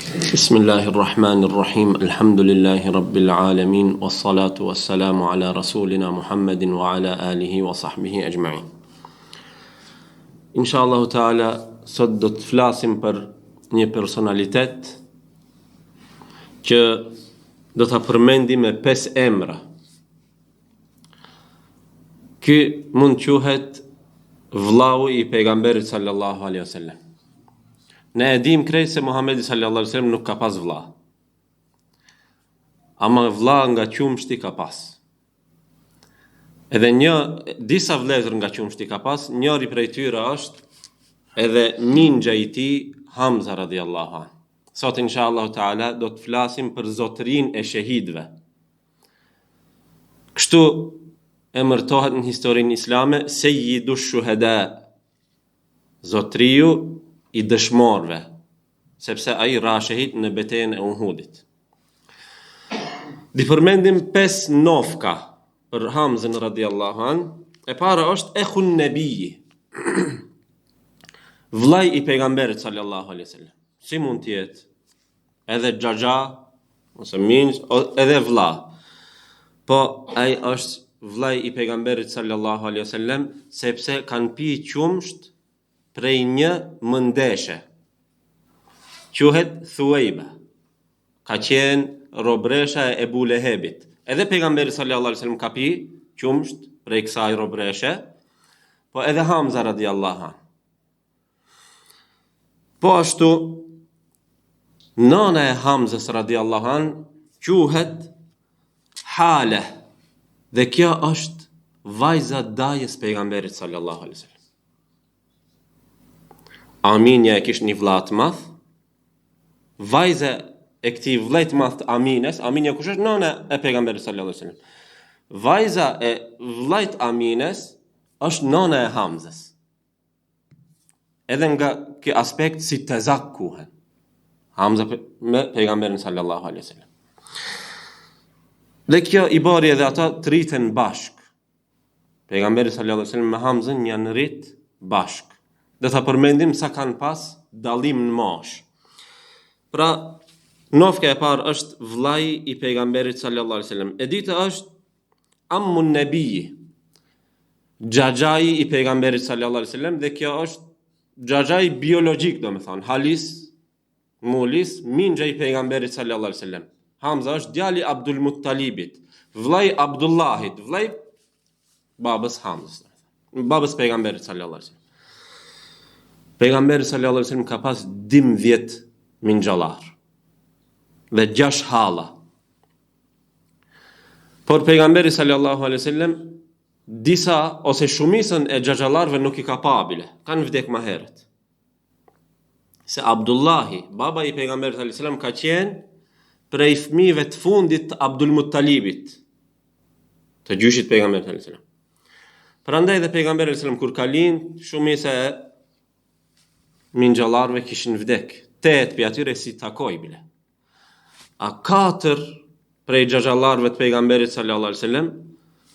بسم الله الرحمن الرحيم الحمد لله رب العالمين والصلاة والسلام على رسولنا محمد وعلى آله وصحبه أجمعين. إن شاء الله تعالى sot do të flasim për një personalitet që do ta përmendim me 5 emra. Ky mund quhet vllau i pejgamberit sallallahu alaihi wasallam. Ne e dim krejt se Muhamedi sallallahu alaihi wasallam nuk ka pas vlla. Ama vlla nga qumshti ka pas. Edhe disa vëllezër nga qumshti ka pas, njëri prej tyre është edhe ninja i tij Hamza radhiyallahu anhu. Sot inshallah taala do të flasim për zotërinë e shahidëve. Kështu emërtohet në historinë islame Sayyidu Shuhada, zotëriu i dëshmorëve, sepse ai ra shahid në betejën e Uhudit. Di përmendim 5 nofka për Hamzën radhiyallahu anhu. E para është ekhun nebiji, vllai i pejgamberit sallallahu alaihi wasallam. Si mund të jetë? Edhe xhaxha ose minj, edhe vlla. Po ai është vllai i pejgamberit sallallahu alaihi wasallam sepse kanë pi qumsht prej një mëndeshe. Quhet Thuwejba. Ka qenë robresha e Ebu Lehebit. Edhe pejgamberi sallallahu alaihi wasallam ka pi qumsht prej kësaj robreshe, po edhe Hamza radhiyallahu anhu. Po ashtu nana e Hamzës radhiyallahu anhu quhet Hale, dhe kjo është vajza dajës pejgamberit sallallahu alaihi wasallam. Aminja e kishte një vëlla të madh. Vajza e këtij vëllait të madh Amines, Aminja kush është? Nana e pejgamberit sallallahu alaihi wasallam. Vajza e vëllait Amines është nana e Hamzës. Edhe nga ky aspekt si tezakkuhen Hamza me pejgamberin sallallahu alaihi wasallam. Dhe kjo i bari edhe ata të rriten bashk. Pejgamberi sallallahu alaihi wasallam me Hamzën janë rrit bashk. Dhe ta përmendim sa kanë pas dallim në mosh. Pra, nofka e parë është vllai i pejgamberit sallallahu alaihi wasallam. E dyta është ammun nebiji, xhaxhai i pejgamberit sallallahu alaihi wasallam, dhe kjo është xhaxhai biologjik, domethënë, halis, mulis, minja i pejgamberit sallallahu alaihi wasallam. Hamza është djali Abdul Muttalibit, vllai Abdullahit, vllai babës Hamzës, babës pejgamberit sallallahu alaihi wasallam. Pejgamberi sallallahu alaihi wasallam ka pas 12 minxhallar dhe 6 halla. Por pejgamberi sallallahu alaihi wasallam disa ose shumicën e xhaxhallarëve nuk i ka pa bile, kanë vdek më herët. Se Abdullahi, baba i pejgamberit sallallahu alaihi wasallam, ka qenë prej fëmijëve të fundit të Abdul Muttalibit, të gjyshit pejgamberit sallallahu alaihi wasallam. Prandaj dhe pejgamberi sallallahu alaihi wasallam kur ka lind, shumica e minxhallarëve kishin vdek. 8 prej atyre si takoj bile. A 4 prej xhaxhallarëve të pejgamberit sallallahu alaihi wasallam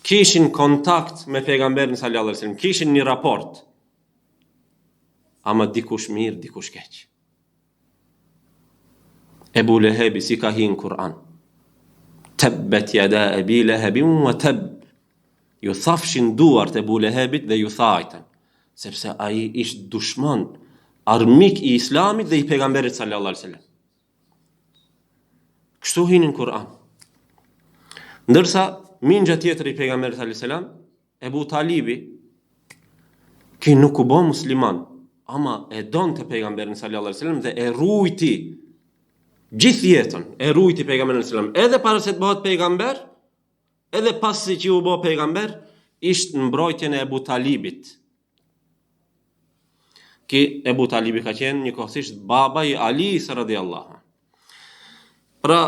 kishin kontakt me pejgamberin sallallahu alaihi wasallam, kishin një raport. Ama dikush mirë, dikush keq. Ebu Lehebi si ka hi në Kur'an. Tabbet yada Abi Lahabin wa tab. Ju thafshin duart Ebu Lehebit dhe ju thajten, sepse ai ishte dushman, armik i islamit dhe i pejgamberit sallallahu alaihi wasallam. Kështu hinë në Kur'an. Ndërsa minja tjetër i pejgamberit sallallahu alaihi wasallam, Ebu Talibi, ki nuk u bë musliman, ama e donte pejgamberin sallallahu alaihi wasallam dhe e rujti gjithë jetën, e rujti pejgamberin sallallahu alaihi wasallam, edhe para se të bëhet pejgamber, edhe pasi që u bë pejgamber, ishte në mbrojtjen e Ebu Talibit. Ki Ebu Talibi ka qenë njëkohësisht baba i Alis radhiyallahu anhu. Pra,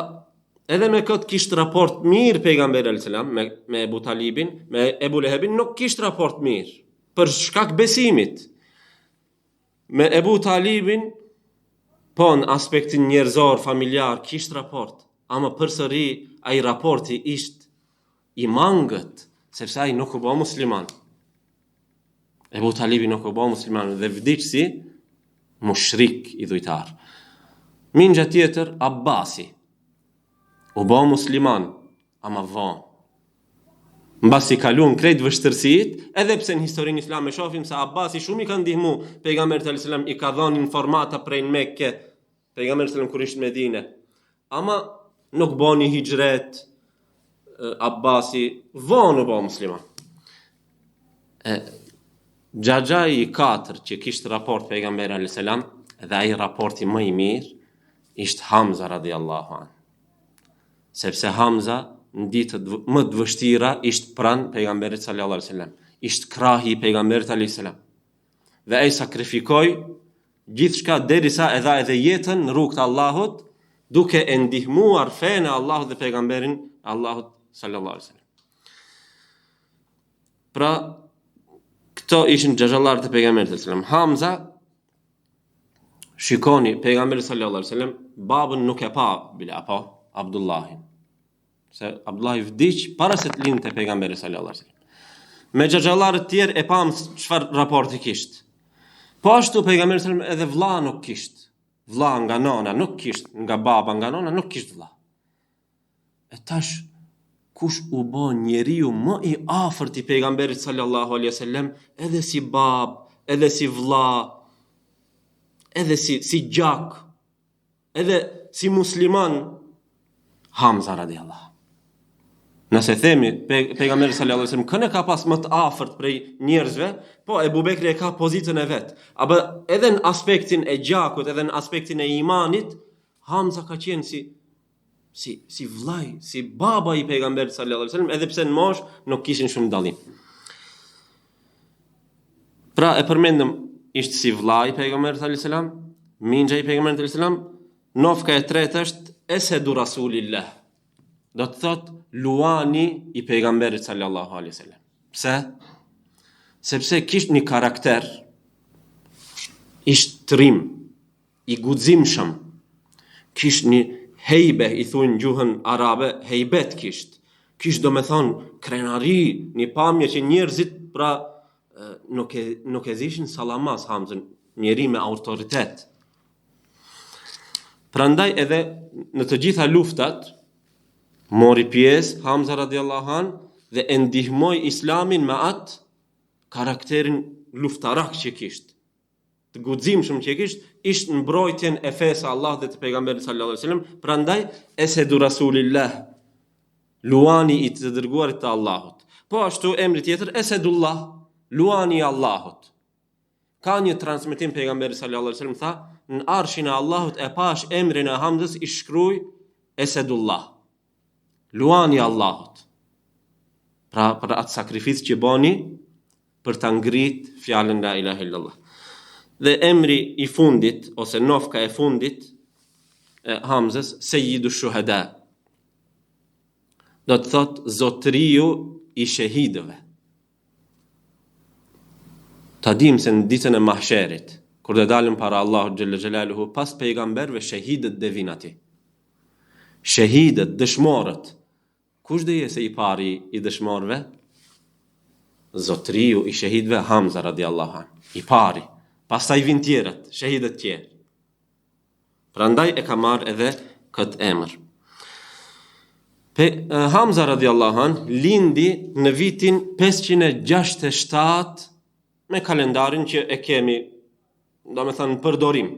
edhe me këtë kishte raport mirë pejgamberi alayhis salam me Ebu Talibin, me Ebu Lehebin nuk kishte raport mirë për shkak besimit. Me Ebu Talibin, po në aspektin njerëzor, familjar, kishte raport, ama përsëri ai raporti ishte i mangët, sepse ai nuk u bë musliman. Ebu Talibi nuk u bë musliman dhe vdiq si mushrik i dhujtar. Mingja tjetër, Abbasi. U bë musliman, ama vonë. Mbasi kaluan krejt vështërsitë, edhe pse në historinë islame shohim se Abbasi shumë i ka ndihmu pejgamberit sallallahu alajhi wasallam, i ka dhënë informata prej Mekke, pejgamberi sallallahu kur ishte në Medinë. Ama nuk boni hijret Abbasi, vonë u bë musliman. Xhaxhai i katër që kishte raport pejgamberi sallallahu alajhi wasallam, dhe ai raporti më i mirë ishte Hamza radhiyallahu anhu. Sepse Hamza në ditët më të vështira ishte pranë pejgamberit sallallahu alajhi wasallam, ishte krahi i pejgamberit alajhi salam. Dhe ai sakrifikoi gjithçka derisa e dha edhe jetën në rrugt të Allahut, duke e ndihmuar fenë e Allahut dhe pejgamberin Allahut sallallahu alajhi wasallam. Pra, këto ishin xhaxhallarët e pejgamberit sallallahu alajhi wasallam. Hamza, shikoni, pejgamberi sallallahu alajhi wasallam babën nuk e pa bila apo Abdullahin. Se Abdullahi vdiq para se të lindte pejgamberi sallallahu alajhi wasallam. Me xhaxhallarët tjerë e pam çfarë raporti kishte. Po ashtu pejgamberi sallallahu alajhi wasallam edhe vlla nuk kishte. Vlla nga nona nuk kishte, nga baba nga nona nuk kishte vlla. E tash kush u bë njeriu më i afërt i pejgamberit sallallahu alajhi wasallam, edhe si bab, edhe si vlla, edhe si gjak, edhe si musliman, Hamza radhiyallahu. Nëse themi pejgamberi sallallahu alajhi wasallam këne ka pas më të afërt prej njerëzve, po Ebu Bekri e ka pozitën e vet. Apo edhe në aspektin e gjakut, edhe në aspektin e imanit, Hamza ka qenë si vllai, si baba i pejgamberit sallallahu alajhi wasallam, edhe pse në mosh nuk kishin shumë dallim. Pra e përmendëm, ishte si vllai i pejgamberit sallallahu alajhi wasallam, mingja i pejgamberit sallallahu alajhi wasallam. Nofka e tretë është Esedu Rasulillah. Do të thot luani i pejgamberit sallallahu alaihi wasallam. Pse? Sepse kishte një karakter, ishte trim, i guximshëm. Kishte një hejbe, i thunë gjuhën arabe, hejbet kishte. Kishte do me thonë krenari, një pamje që njerëzit pra nuk e zishin salamas Hamzën, njeri me autoritet. Prandaj edhe në të gjitha luftat mori pjesë Hamza radhiyallahu anhu dhe e ndihmoi Islamin me atë karakterin luftarak që kishte. Të guximshëm që kishte, ishte në mbrojtjen e fesë Allahut dhe të pejgamberit sallallahu alajhi wasallam. Prandaj Esedu Rasulillah, luani i të dërguarit të Allahut. Po ashtu emri tjetër Esedullah, luani i Allahut. Ka një transmetim pejgamberi sallallahu alajhi wasallam tha, në arshin e Allahut e pash emrin e Hamzës i shkruaj Esedullah, luani i Allahut. Pra për atë sakrificë që bani për ta ngrit fjalën la ilaha illallah. Dhe emri i fundit ose nofka e fundit e Hamzës, Sayyidu Shuhada, do të thot zotëriu i shahidëve. Ta dim se në ditën e mahsherit, kur dhe dalim para Allahu xhalla xhelaluhu, pas pejgamberve shahidët dhe vinë ati. Shahidët, dëshmorët. Kush dhe jese i pari i dëshmorëve? Zotëriu i shahidëve Hamza radhiyallahu anhu, i pari. Pastaj vin tjerët, shahidët tjerë. Prandaj e ka marrë edhe këtë emër. Hamza radhiyallahu anhu lindi në vitin 567 me kalendarin që e kemi, do me thënë, përdorim.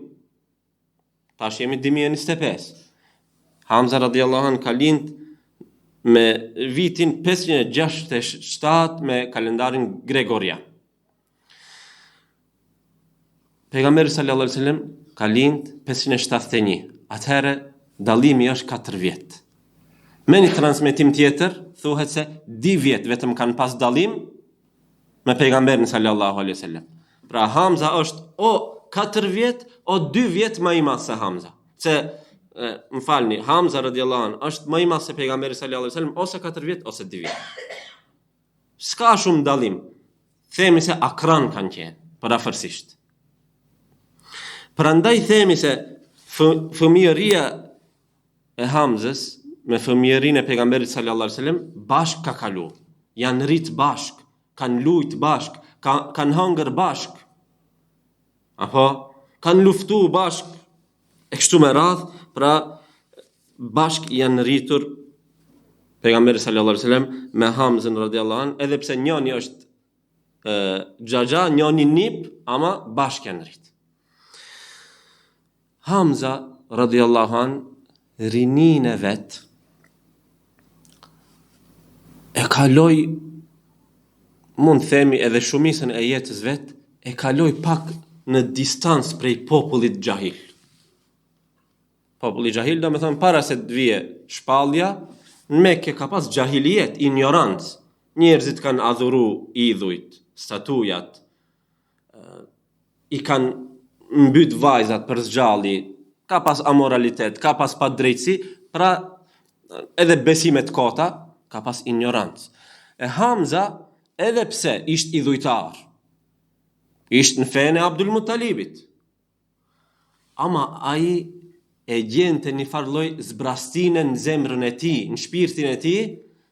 Tash jemi 2025. Hamza radhiyallahu anhu ka lind me vitin 567 me kalendarin Gregorian. Pejgamberi sallallahu alajhi wasallam ka lind 571. Atëherë dallimi është 4 vjet. Me një transmetim tjetër thuhet se 2 vjet vetëm kanë pas dallim me pejgamberin sallallahu alajhi wasallam. Pra Hamza është o 4 vjet o 2 vjet më i madh se Hamza. Se më falni, Hamza radhiyallahu anhu është më i madh se pejgamberi sallallahu alajhi wasallam ose 4 vjet ose 2 vjet. S'ka shumë dallim. Themi se akran kanë qenë, parafërsisht. Prandaj themi se fëmijëria e Hamzës me fëmijërinë e pejgamberit sallallahu alajhi wasallam bashk ka kalu. Janë rrit bashk, kanë lujt bashk, kanë hëngër bashk. Apo kanë luftu bashk E kështu me radhë, pra bashk janë rritur pejgamberi sallallahu alaihi wasallam me Hamzën radhiyallahu anhu, edhe pse njëri është xhaxha, njëri nip, ama bashk janë rrit. Hamza radhiyallahu anhu rinin e vet e kaloi, mund themi edhe shumicën e jetës vet, e kaloi pak në distancë prej popullit xahil. Populli xahil do me thonë para se të vije shpallja, në Mekke ka pas xahiliet, ignorancë. Njerëzit kanë adhuru idhujt, statujat, i kanë mbyt vajzat për zgjalli, ka pas amoralitet, ka pas padrejtësi, pra edhe besimet kota, ka pas ignorancë. E Hamza, edhe pse ishte idhujtar, ishte në fenë e Abdul Muttalibit, ama ai e gjente një farloj zbrastine në zemrën e ti, në shpirtin e ti,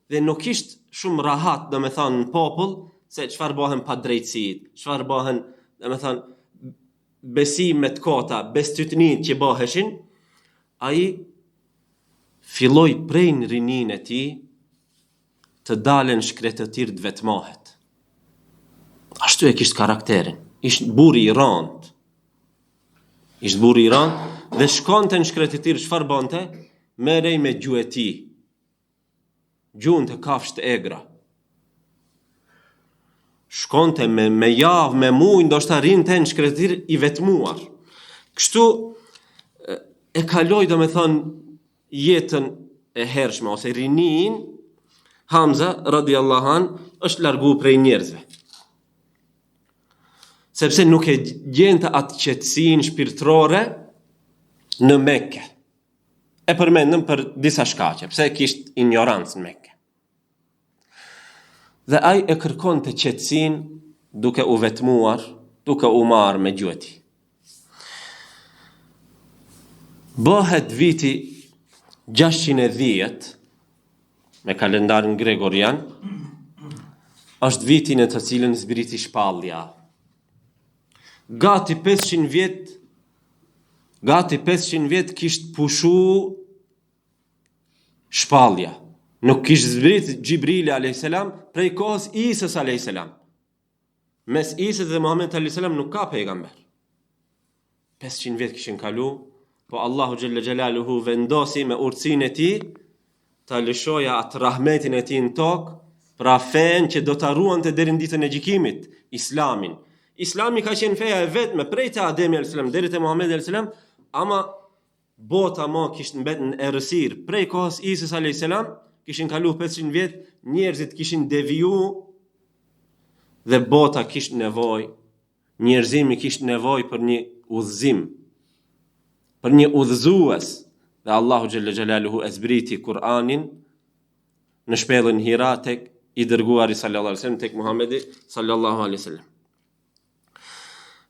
dhe nuk ishte shumë rahat, do me thonë, në popull, se qëfar bëhen pa drejtësit, qëfar bëhen, do me thonë, besimet kota, bestytnit që bëheshin, a i filloj prej në rinin e ti, të dalen shkretëtir të vetmohet. Ashtu e kishtë karakterin, ishtë buri i rënd, dhe shkonte në shkretëtir, çfarë bënte? Merrej me gjuhë e tij. Gjuhën të kafshë egra. Shkonte me javë, me muaj, ndoshta rinte në shkretëtir i vetmuar. Kështu e kaloi, domethënë, jetën e hershme ose rinin. Hamza radhiyallahu anhu është largu prej njerëzve. Sepse nuk e gjente atë qetësinë shpirtërore në Mekke. E përmendëm për disa shkaqe, pse kishte ignorancë në Mekke. Dhe ai e kërkonte qetësinë duke u vetmuar, duke u marrë me gjuhën e tij. Bëhet viti 610 me kalendarin gregorian, është viti në të cilën zbriti shpallja. Gati 500 vjet kishtë pushu shpallja. Nuk kishtë zbrit Gjibrili a.s. prej kohës Isës a.s. Mes Isës dhe Muhammed a.s. nuk ka pejgamber. 500 vjet kishin kalu, po Allahu Gjelle Gjelaluhu vendosi me urtësinë e tij ta lëshoja atë rahmetin e tij në tokë, pra fen që do ta ruante deri në ditën e gjykimit, Islamin. Islami ka qenë feja e vetme prej te Ademi a.s. deri te Muhamedi a.s. Ama bota ma kishtë mbet në errësirë. Prej kohës Isës a.s. kishin kalu 500 vjet, njerëzit kishin deviju dhe bota kishtë nevoj, njerëzimi kishtë nevoj për një udhëzim, për një udhëzues, dhe Allahu Gjelle Gjelaluhu e zbriti Kur'anin në shpellën Hira tek i dërguari sallallahu alaihi wasallam, tek Muhamedi sallallahu alaihi wasallam.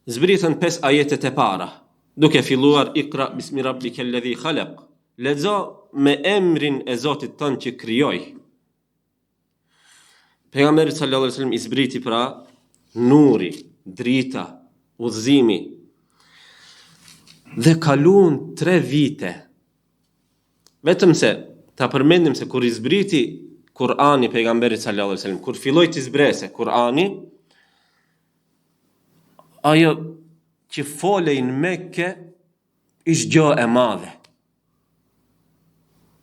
Zbritën 5 ajetet e para, duke filluar Iqra bismi rabbikal ladhi khalaq, lexo me emrin e Zotit tënd që krijoi. Pejgamberi sallallahu alaihi wasallam i zbriti pra nuri, drita, udhëzimi. Dhe kaluan 3 vite. Vetëm se ta përmendim se kur i zbriti Kur'ani pejgamberit sallallahu alaihi wasallam, kur filloi të zbrese Kur'ani, ajo që folej në Mekke ishte gjë e madhe.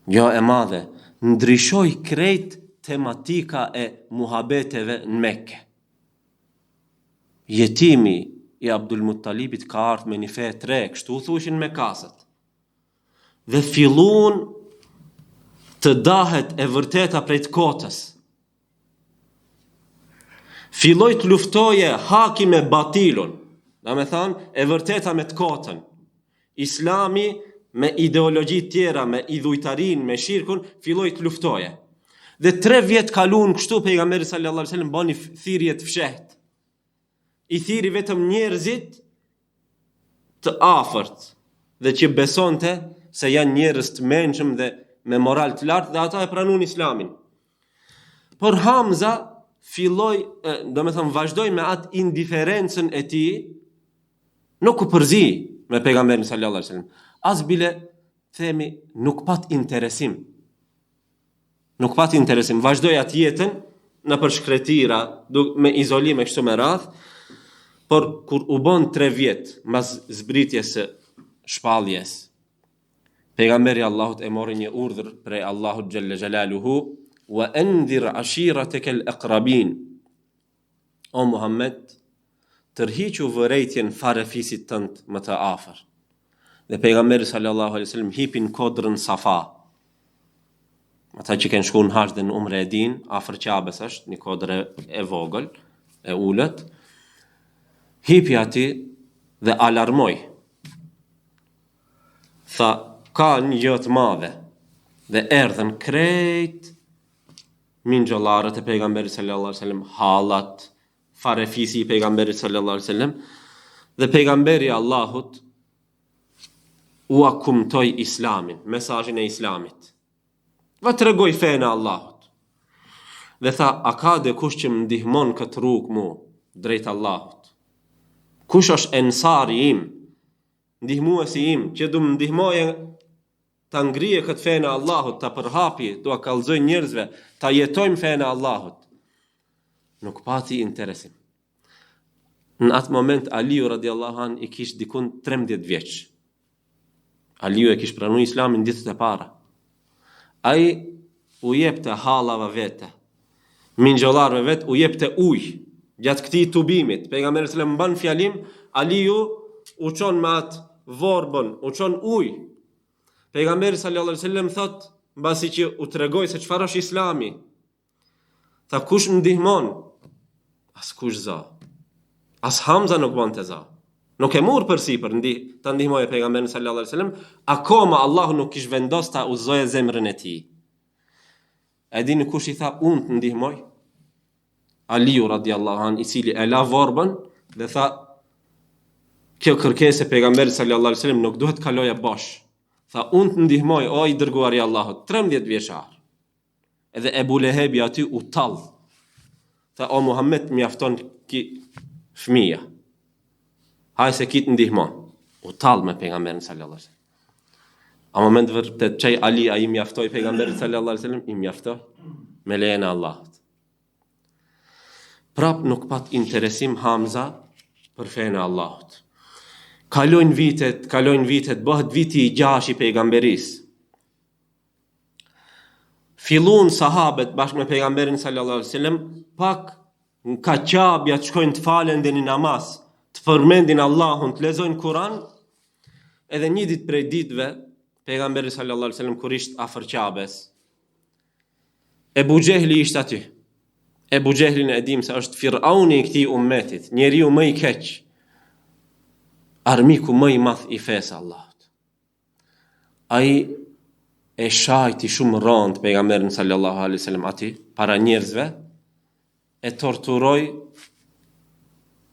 Gjë e madhe. Ndryshoi krejt tematika e muhabeteve në Mekke. Jetimi i Abdul Muttalibit ka ardhur me një fe e tre, kështu thushin me kasët. Dhe filluan të dahet e vërteta prej të kotës. Filloi të luftoje haki me batilun, do me thonë e vërteta me të kotën. Islami me ideologji tjera, me idhujtarin, me shirkun, filloi të luftoje. Dhe 3 vjet kaluan kështu pejgamberi sallallahu alaihi wasallam bani thirrje të fshehtë. I thiri vetëm njerëzit të afërt dhe që besonte se janë njerëz të mençëm dhe me moral të lartë, dhe ata e pranuan Islamin. Por Hamza filloi, do me thëmë, vazhdoi me atë indiferencën e tij, nuk u përzi me pejgamberin sallallahu alaihi wasallam. as bile themi nuk pat interesim. Nuk pat interesim, vazhdoi atë jetën në përshkretira, me izolim e kështu me radh, por kur u bën 3 vjet mbas zbritjes së shpalljes, pejgamberi Allahut e mori një urdhër prej Allahut xhalla xjalaluhu, wa anzir ashiratakal aqrabin. O Muhammed, tërhiqu vërejtjen farefisit tënd më të afër. Dhe pejgamberi sallallahu alaihi wasallam hipin kodrën Safa. Ata që kanë shkuar në haxh dhe në umre e din, afër Ka'bes është një kodër e vogël, e ulët. Hipi aty dhe alarmoi. Tha, ka një gjë të madhe. Dhe erdhën krejt minxhollarët e pejgamberit sallallahu alaihi wasallam, hallat, farefisi i pejgamberit sallallahu alaihi wasallam, dhe pejgamberi Allahut u akumtoi islamin, mesazhin e islamit. Va të regoj fejnë Allahut. Dhe tha, a ka dhe kush që më ndihmon këtë rrugë mu, drejt Allahut? Kush është ensari im, ndihmuesi im, që du më ndihmoje të ngrije këtë fejnë Allahut, të përhapi, du a kallëzoj njerëzve, të jetojmë fejnë Allahut? Nuk pati interesim. Në atë moment, Aliu radiallahu an i kish dikun 13 vjeç. Aliu e kish pranu islamin ditët e para. Ai u jepte hallave vete, minxhollarëve vet u jepte ujë gjatë këtij tubimit. Pejgamberi sallallahu alajhi wasallam mban fjalim, Aliu u çon me atë vorbën, u çon ujë. Pejgamberi sallallahu alajhi wasallam thot, mbasi që u tregoi se çfarë është Islami, tha, kush më ndihmon? As kush za. As Hamza nuk bonte za. Nuk e mur përsipër ta ndihmoje pejgamberin sallallahu alajhi wasallam, akoma Allahu nuk kish vendos ta uzoje zemrën e tij. E dini kush i tha, unë të ndihmoj? Aliu radiallahu an, i cili e la vorbën dhe tha, kjo kërkesë e pejgamberit sallallahu alajhi wasallam nuk duhet kaloja bosh. Tha, unë të ndihmoj, o i dërguari i Allahut, 13 vjeçar. Edhe Ebu Lehebi aty u tall. Tha, o Muhammed, mjafton ki fëmija. Haj se kitë ndihmon. U tall me pejgamberin sallallahu alajhi wasallam. A moment vërtet çaj Ali ai mjaftoi pejgamberit sallallahu alajhi wasallam, i mjaftoi me lejen e Allahut. Prap nuk pat interesim Hamza për fenë e Allahut. Kalojnë vitet, bëhet viti i 6 i pejgamberisë. Fillun sahabet bashkë me pejgamberin sallallahu alajhi wasallam, pak në kaqabja të shkojnë të falen dhe një namaz, të përmendin Allahun, të lexojnë Kur'an, edhe një ditë prej ditëve, pejgamberi sallallahu alajhi wasallam kur ishte afër Ka'bes, Ebu Jehli ishte aty. Ebu Jehlin e dim se është Firauni i këtij ummetit, njeriu më i keq, armiku më i madh i fesë Allahut. Ai e shajti shumë rënd pejgamberin sallallahu alaihi wasallam aty para njerëzve, e torturoi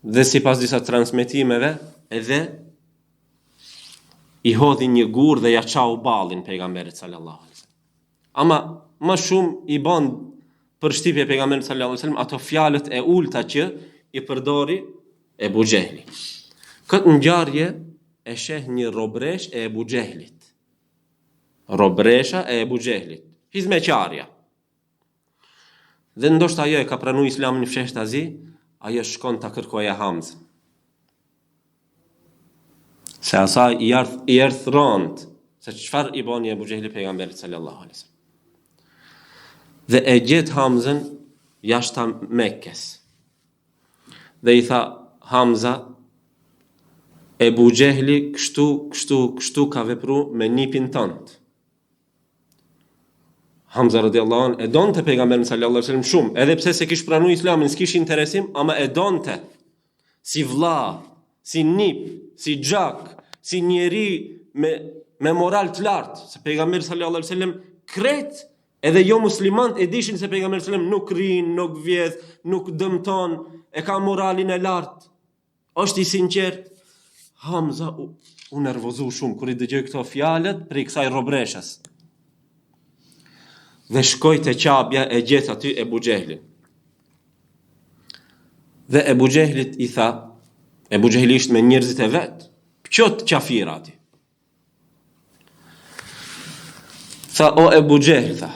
dhe sipas disa transmetimeve edhe i hodhi një gur dhe ja çau ballin pejgamberit sallallahu alaihi wasallam. Ama më shumë i bën për shtypje pejgamberit sallallahu alaihi wasallam ato fjalët e ulta që i përdori Ebu Jehli. Këtë ngjarje e sheh një robresh e Ebu Jehlit. Robresha e Ebu Jehlit, hizmeqarja. Dhe ndoshta ajo e ka pranu islamin në fshehtazi, ajo shkon ta kërkoja Hamzën. Se asaj i erdh rënd se çfarë i bani Ebu Jehli pejgamberit sallallahu alaihi wasallam. Dhe e gjet Hamzën jashta Mekkes. Dhe i tha, Hamza, Ebu Jehli kështu ka vepru me nipin tënd. Hamza radiallahu anh e donte pejgamberin sallallahu alaihi wasallam shumë, edhe pse se kish pranu islamin, s'kish interesim, ama e donte si vlla, si nip, si gjak, si njeri me moral të lartë, se pejgamberi sallallahu alaihi wasallam kret edhe jo muslimant e dishin se pejgamberi sallallahu alaihi wasallam nuk rin, nuk vjedh, nuk dëmton, e ka moralin e lartë, është i sinqert. Hamza u nervozu shumë kur i dëgjoi këto fjalët prej kësaj robreshës. Dhe shkoj te qabja e gjet aty Ebu Jehlin. Dhe Ebu Jehlit i tha, Ebu Jehli ishte me njerëzit e vet, qot qafira aty. Tha, o Ebu Gjehli, tha,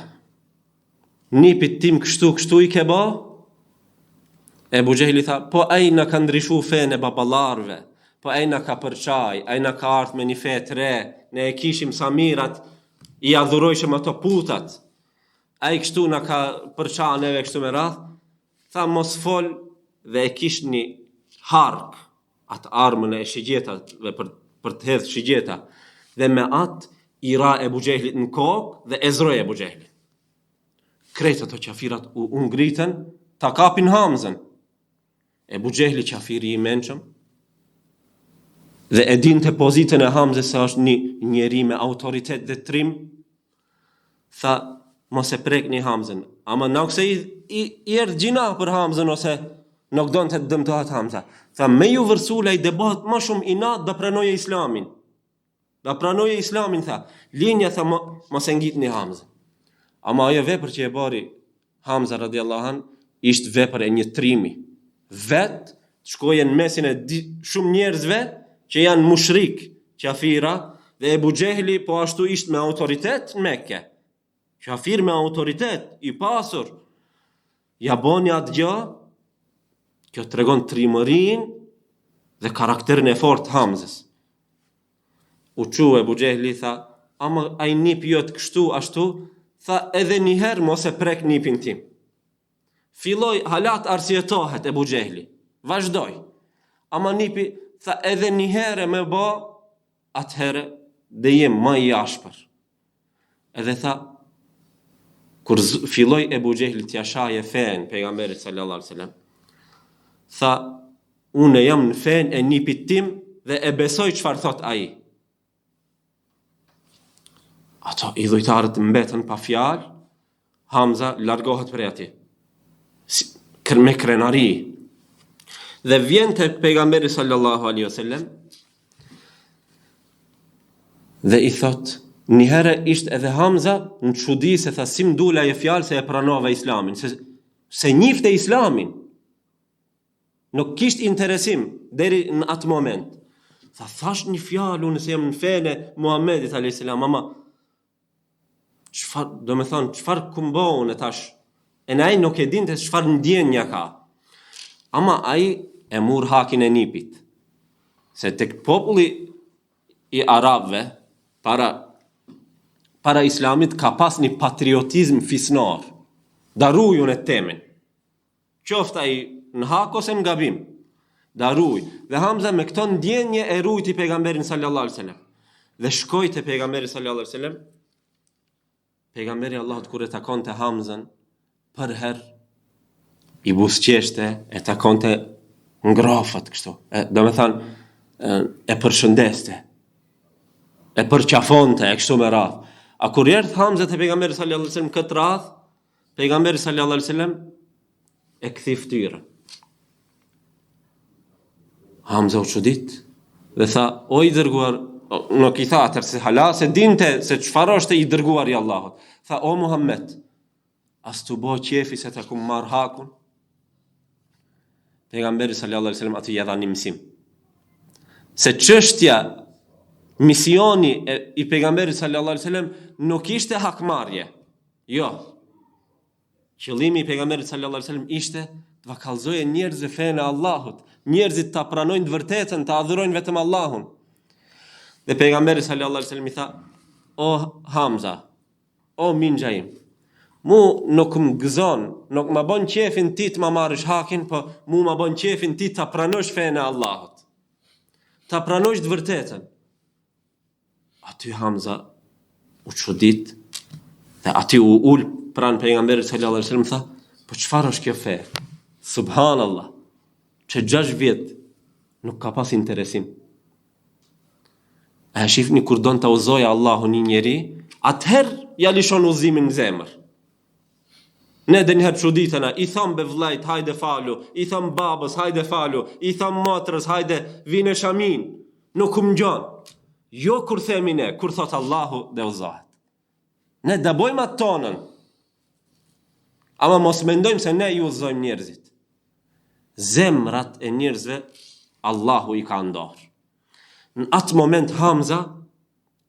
nipit tim kështu i ke ba? Ebu Gjehli tha, po ajna ka ndryshu fene babalarve, po ajna ka përqaj, ajna ka ardh me një fe të re, ne e kishim samirat, i adhurojshim ato putat, aj kështu na ka përqa neve kështu me rath, tha mos fol dhe e kish një hark, atë armën e shigjetat dhe për të hedhë shigjeta, dhe me atë i ra Ebu Gjehlit në kokë dhe e zroj Ebu Gjehlit. Krejtë ato qafirat u ngritën, ta kapin Hamzën. Ebu Gjehli qafiri i mençëm, dhe e dinte pozitën e Hamzës se është një njeri me autoritet dhe trim, tha, mos e prek një Hamzën. Ama nuk se i erdh gjina për Hamzën, ose nuk donë të dëmtohet Hamza. Tha, me ju vërsula i debat më shumë inat dhe pranoje islamin. Dhe pranoje islamin, tha, linja, tha, mos e ngit një Hamzën. Ama ajo vepër që e bari Hamza radiallahu an, ishte vepër e një trimi. Vetë, shkoje në mesin e shumë njerëzve, që janë mushrik, qafira, dhe Ebu Gjehli po ashtu ishte me autoritet në Mekke. Qafir me autoritet, i pasur. Ja boni atë gjë, kjo të regon trimërin dhe karakterin e fort Hamzës. U qu Ebu Gjehli, tha, ama aj nip jot kështu ashtu, tha, edhe njëherë mos e prek nipin tim. Filoj halat arsjetohet Ebu Gjehli, vazhdoj. Ama nipi, tha, edhe njëherë me ba, atëherë dhe jem ma i ashpër. Edhe tha, kur filoj Ebu Gjehli t'ja shaje fen pejgamberit sallallahu alaihi wasallam, tha, unë jam në fen e nipit tim dhe e besoj çfarë thot ai. Ato idhujtarët mbetën pa fjalë, Hamza largohet prej atij. Me krenari. Dhe vjen te pejgamberi sallallahu alaihi wasallam dhe i thot, një herë ishte edhe Hamza në çudi se tha, si mdula e fjalë se e pranova islamin, se njifte islamin. Nuk kisht interesim deri në atë moment. Tha, thash një fjalë unë se jam në fene Muhammedit alayhis salam, ama do me thonë, qëfar kumbo unë tash, e në ajë nuk e dinte qëfar ndjenja ka. Ama ajë e mur hakin e nipit. Se tek populli i Arabëve, para islamit, ka pas një patriotizm fisnar. Daruju në temin. Qofta i në hak ose në gabim. Daruj. Dhe Hamza me këto ndjenje e rujti pejgamberin sallallahu alaihi wasallam. Dhe shkoj te pejgamberi sallallahu alaihi wasallam. Pejgamberi Allahut kur e takon të Hamzën, për her i busqeshte, e takon të ngrafat kështu. Do me thanë, e përshëndeste, e përqafonte, e kështu me radh. A kur erdh Hamza te pejgamberi sallallahu alaihi wasallam këtë radh, pejgamberi sallallahu alaihi wasallam e kthi fytyrën. Hamza u çudit dhe tha, o i dërguar, nuk i tha atër se hala, se dinte se çfarë është i dërguar i Allahut. Tha, o Muhammed, as të bo qefi se të kum marr hakun? Pejgamberi sallallahu alaihi wasallam aty ja dha një mësim. Se çështja, misioni i pejgamberit sallallahu alaihi wasallam nuk ishte hakmarrje. Jo. Qëllimi i pejgamberit sallallahu alaihi wasallam ishte të vakallëzoje njerëzve fenë e Allahut, njerëzit ta pranojnë të vërtetën, ta adhurojnë vetëm Allahun. Dhe pejgamberi sallallahu alaihi wasallam i tha, o Hamza, o minxha im, mu nuk më gëzon, nuk më bën qefin ti të më marrësh hakin, po mu më bën qefin ti ta pranosh fenë e Allahut. Ta pranosh të vërtetën. Aty Hamza u çudit dhe aty u ul pranë pejgamberit sallallahu alaihi wasallam, tha, po çfarë është kjo fe? Subhanallah. Që 6 vjet nuk ka pas interesim. A shifni kur don të uzoja Allahu një njeri, atëherë ja lishon uzimin në zemër. Ne dhe njëherë çuditëna, i thom be vllajt, hajde falu, i thom babës, hajde falu, i thom motrës, hajde vine shamin, nuk më gjon. Jo kur themi ne, kur thot Allahu dhe uzohet. Ne dabojmë atë tonën, ama mos mendojmë se ne ju uzojmë njerëzit. Zemrat e njerëzve Allahu i ka ndarë. Në atë moment Hamza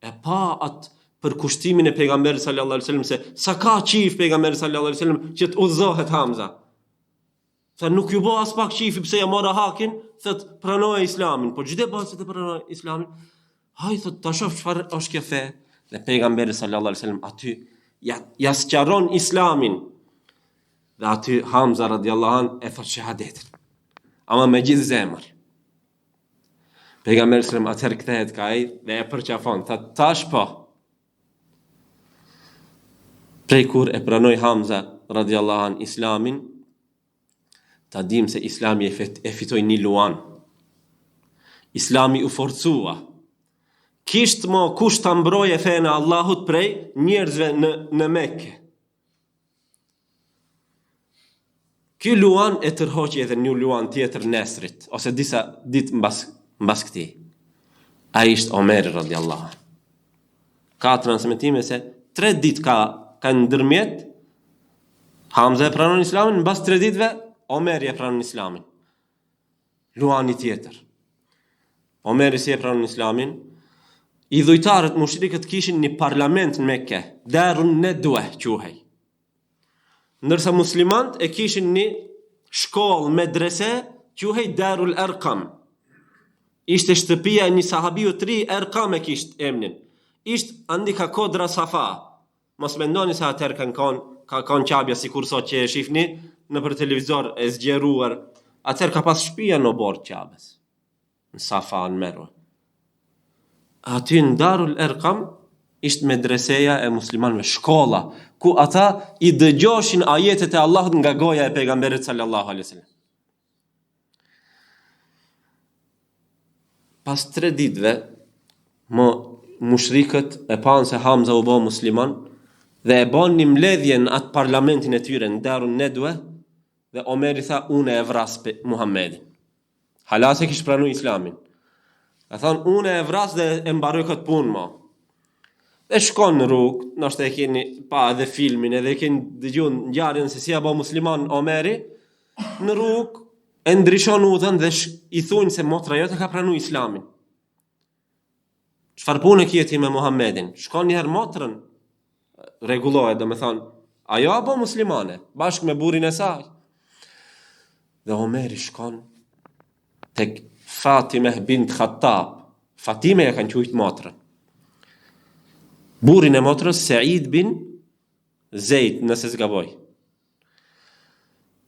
e pa atë për kushtimin e pejgamberit sallallahu alaihi wasallam, se sa ka qif pejgamberi sallallahu alaihi wasallam që të udhëzohet Hamza. Tha nuk ju bë as pak qifi pse ja mora hakin, thot pranoj islamin, po çdo bëhet se të pranoj islamin. Haj thot ta shoh çfarë është kjo fe. Dhe pejgamberi sallallahu alaihi wasallam aty ja sqaron islamin. Dhe aty Hamza radiallahu an e thot shahadetin. Ama me gjithë zemër. Pejgamberi sallallahu alaihi wasallam atëherë kthehet ka ai dhe e përqafon, thot tash po. Prej kur e pranoi Hamza radiallahu an islamin, ta dim se islami e fitoi një luan. Islami u forcua. Kisht mo kush ta mbroje fenë Allahut prej njerëzve në Mekke. Ky luan e tërhoqi edhe një luan tjetër nesrit, ose disa ditë mbas këtij. Ai ishte Omer radiallahu anhu. Ka transmetime se 3 ditë ka ndërmjet Hamza e pranon islamin, mbas 3 ditëve Omeri e pranon islamin. Luani tjetër. Omeri si e pranon islamin, i dhujtarët mushrikët kishin një parlament në Mekke, Darun Nadwa quhej. Ndërsa muslimant e kishin një shkollë medrese quhej Darul Arqam. Ishte shtëpia e një sahabiu të ri, Arqam e kishte emrin. Ishte andika kodra Safa. Mos mendoni se atëherë ka kanë qabja sikur sot që e shihni nëpër televizor e zgjeruar. Atëherë ka pas shtëpia në bord qabes. Në Safa në Merwe. Aty në Darul Arqam ishte medreseja e muslimanëve, shkolla, ku ata i dëgjoshin ajetet e Allahut nga goja e pejgamberit sallallahu alaihi wasallam. Pas 3 ditëve, mushrikët e panë se Hamza u bë musliman dhe e bën një mbledhje në atë parlamentin e tyre në Darun Nadwa dhe Omeri tha unë e vras Muhammedin. Hala se kishte pranuar islamin. E thonë, unë e vras dhe e mbaroj këtë punë ma. Dhe shkon në rrugë, nështë e keni pa edhe filmin, edhe e keni dëgjuar ngjarjen se si ja bë musliman Omeri, në rrugë e ndryshon udhën dhe i thunë se motra jote ka pranuar islamin. Çfarë punë ke ti me Muhammedin? Shkon një herë motrën, rregullohet, do të thonë, ajo apo muslimane, bashkë me burrin e saj. Dhe Omeri shkon tek Fatime bint Khattab. Fatime e kanë quajtur motrën. Burrin e motrës Said bin Zeid, nëse s'gaboj.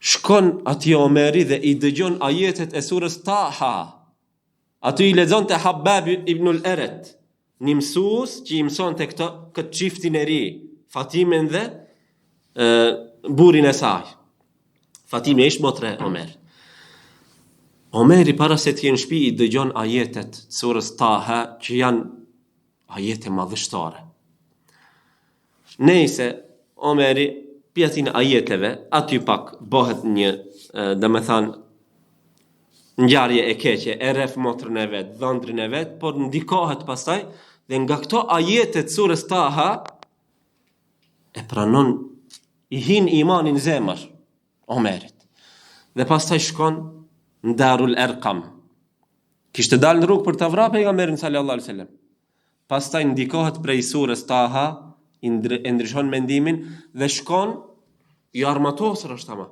Shkon atje Omeri dhe i dëgjon ajetet e surës Taha. Aty i lexonte Habab ibn al-Arat, një mësues që i mësonte këtë çiftin e ri, Fatimen dhe burrin e saj. Fatime ishte motra e Omer. Omeri para se të jenë shtëpi i dëgjon ajetet surës Taha që janë ajete madhështore. Nëse Omeri pjatin ajeteve, aty pak bëhet një, ngjarje e keqe, e rreth motrën e vet, dhëndrin e vet, por ndikohet pastaj dhe nga këto ajetet surës Taha e pranon, i hin imanin zemër Omerit. Dhe pastaj shkon në Darul Arqam. Kishte dalë në rrugë për ta vrarë pejgamberin sallallahu alaihi wasallam. Pastaj ndikohet prej surës Taha, e ndryshon mendimin dhe shkon i armatosur është ama.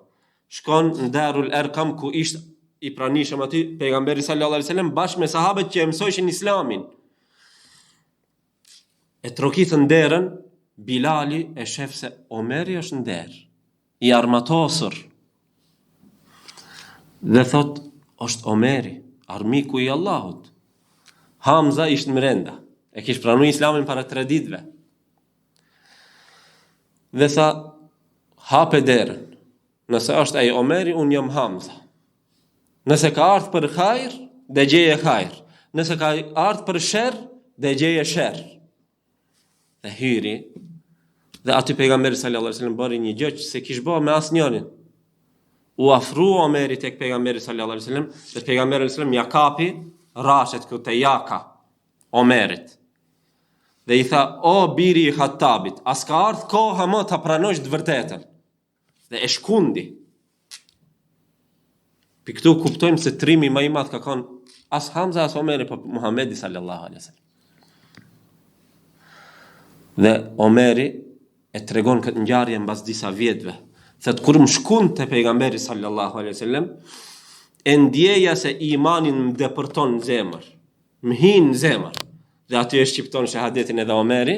Shkon në Darul Arqam ku ishte i pranishëm aty pejgamberi sallallahu alaihi wasallam bashkë me sahabët që e mësojshin islamin. E trokitën derën, Bilali e shef se Omeri është në derë, i armatosur. Dhe thot, është Omeri, armiku i Allahut. Hamza ishte mrenda, e kishte pranuar islamin para 3 ditëve. Dhe tha, hape derën. Nëse është ai Omeri, unë jam Hamza. Nëse ka ardhur për hajër, dhe gjeje hajër. Nëse ka ardhur për sherr, dhe gjeje sherr. Dhe hyri, dhe aty pejgamberi sallallahu alaihi wasallam bëri një gjë që se kishte bërë me asnjërin. U afrua Omeri tek pejgamberi sallallahu alaihi wasallam, dhe pejgamberi sallallahu alaihi wasallam ja kapi rrashet këtu jaka Omerit. Dhe i tha, o biri i Khattabit, as ka ardhur koha më ta pranosh të vërtetën. Dhe e shkundi. Për këtu kuptojmë se trimi më i madh ka qenë as Hamza as Omeri, por Muhamedi sallallahu alaihi wasallam. Dhe Omeri e tregon këtë ngjarje mbas disa vjetëve. Thot kur më shkon te pejgamberi sallallahu alaihi wasallam, e ndjeja se imanin më depërton në zemër, më hin në zemër. Dhe aty e shqipton shahadetin edhe Omeri.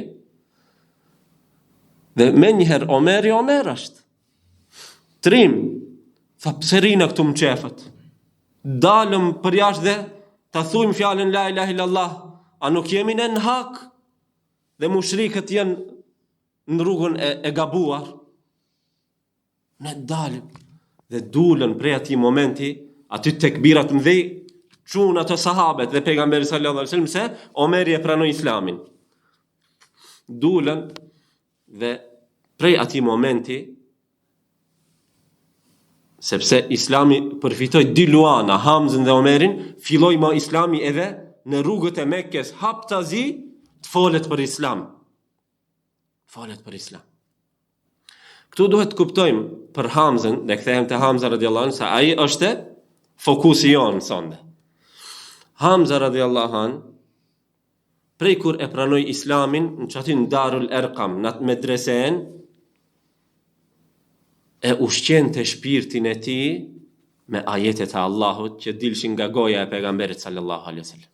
Dhe me njëherë Omer është. Trim, tha pse rina këtu më qefët. Dalëm për jashtë dhe ta thujmë fjalën la ilaha illallah, a nuk jemi në hak? Dhe mushrikët janë në rrugën e gabuar. Ne dalim dhe dulën prej atij momenti, aty tekbirat mëdhej çun ato sahabët dhe pejgamberi sallallahu alaihi wasallam se Omeri e pranoi islamin. Dulën dhe prej atij momenti, sepse islami përfitoi dy luana, Hamzën dhe Omerin, filloi më islami edhe në rrugët e Mekkes haptazi të folet për islam. Folet për islam. Këtu duhet të kuptojmë për Hamzën, dhe kthehem te Hamza radhiyallahu anhu, se ai është fokusi jon sonde. Hamza radhiyallahu anhu prej kur e pranoi islamin në çatin Darul Arqam, në atë medresen, e ushqen të shpirtin e tij me ajetet e Allahut që dilshin nga goja e pejgamberit sallallahu alaihi wasallam.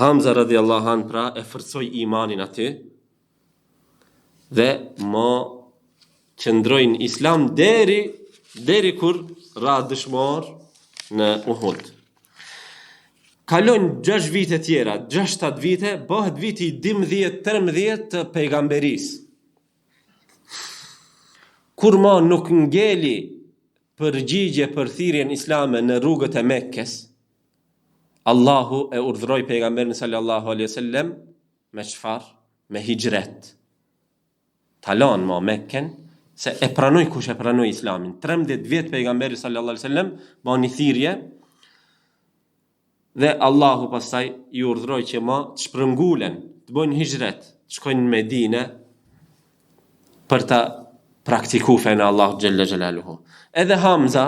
Hamza radhiyallahu anhu pra e forcoi imanin aty dhe më qëndroi në islam deri kur ra dëshmor në Uhud. Kalojnë 6 vite tjera, 6-7 vite, bëhet viti 12-13 të pejgamberisë. Kur ma nuk ngeli përgjigje për thirrjen islame në rrugët e Mekkes, Allahu e urdhëroi pejgamberin sallallahu alaihi wasallam me çfarë? Me hijret. Talon ma Mekken, se e pranoi kush e pranoi islamin. 13 vjet pejgamberi sallallahu alaihi wasallam bani thirrje dhe Allahu pastaj i urdhëroi që ma të shprëngulen, të bëjnë hijret, të shkojnë në Medinë për ta praktikuar fen Allahu xhalla xhelaluhu. Edhe Hamza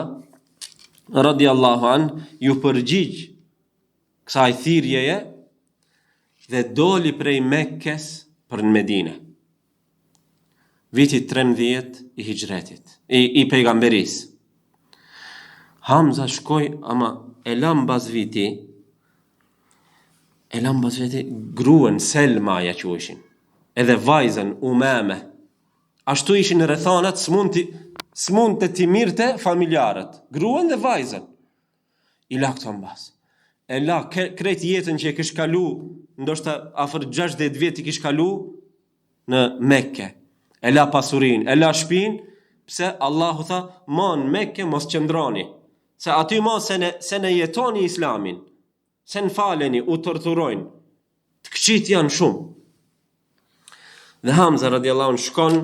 radhiyallahu an ju përgjigj kësaj thirrjeje dhe doli prej Mekkes për në Medinë. Viti 13 i hijretit, i pejgamberisë. Hamza shkoi, ama e lam bas viti, gruën Selma ja quishin, edhe vajzën Umame. Ashtu ishin rrethanat, s'mund të timirte familjarët, gruën dhe vajzën. I la këto mbas. E la krejt jetën që e kish kalu, ndoshta afër 60 vjet i kish kalu në Mekke. E la pasurin, e la shpin, pse Allahu tha, ma në Mekke mos qëndroni, se aty ma se ne jetoni islamin, se në faleni, u torturojnë, të këqit janë shumë. Dhe Hamza radhiyallahu anhu shkon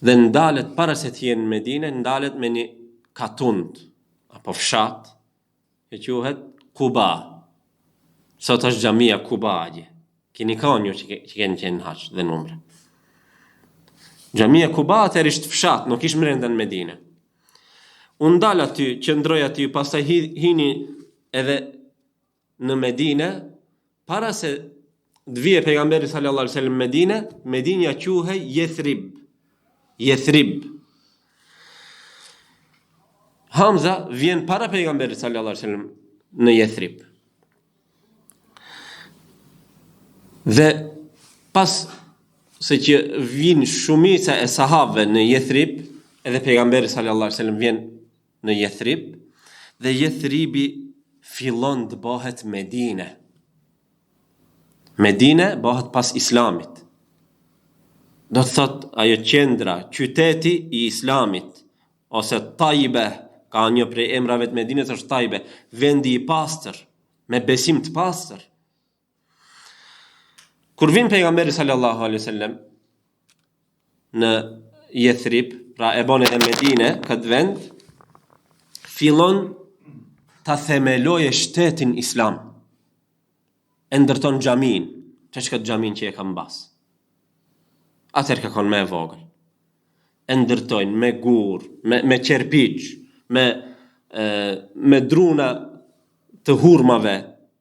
dhe ndalet para se të jenë në Medinë, ndalet me një katund, apo fshat, e quhet Kuba. Sot është xhamia Kuba atje. Keni kanë që kanë qenë haç dhe numre. Xhamia Kuba atëherë ishte fshat, nuk ishte brenda në Medinë. U ndal aty, qëndroi aty, pastaj hini edhe në Medinë, para se të vije pejgamberi sallallahu alaihi wasallam në Medinë, Medinja quhej Yathrib. Hamza vjen para pejgamberit sallallahu alaihi wasallam në Yathrib. Dhe pas se që vin shumica e sahabëve në Yathrib, edhe pejgamberi sallallahu alaihi wasallam vjen në Yathrib, dhe Yathribi fillon të bëhet Medinë. Medinë bëhet pas islamit. Do të thot ajo qendra, qyteti i islamit, ose Tajbe, ka një prej emrave të Medinës është Tajbe, vendi i pastër, me besim të pastër. Kur vin pejgamberi sallallahu alaihi wasallam në Yathrib, pra e bën edhe Medinë, këtë vend, fillon ta themeloje shtetin islam. E ndërton xhamin, çka këtë xhamin që e ka mbas. Atëherë ka qenë më e vogël. E ndërtojnë me gur, me qerpiç, me druna të hurmave,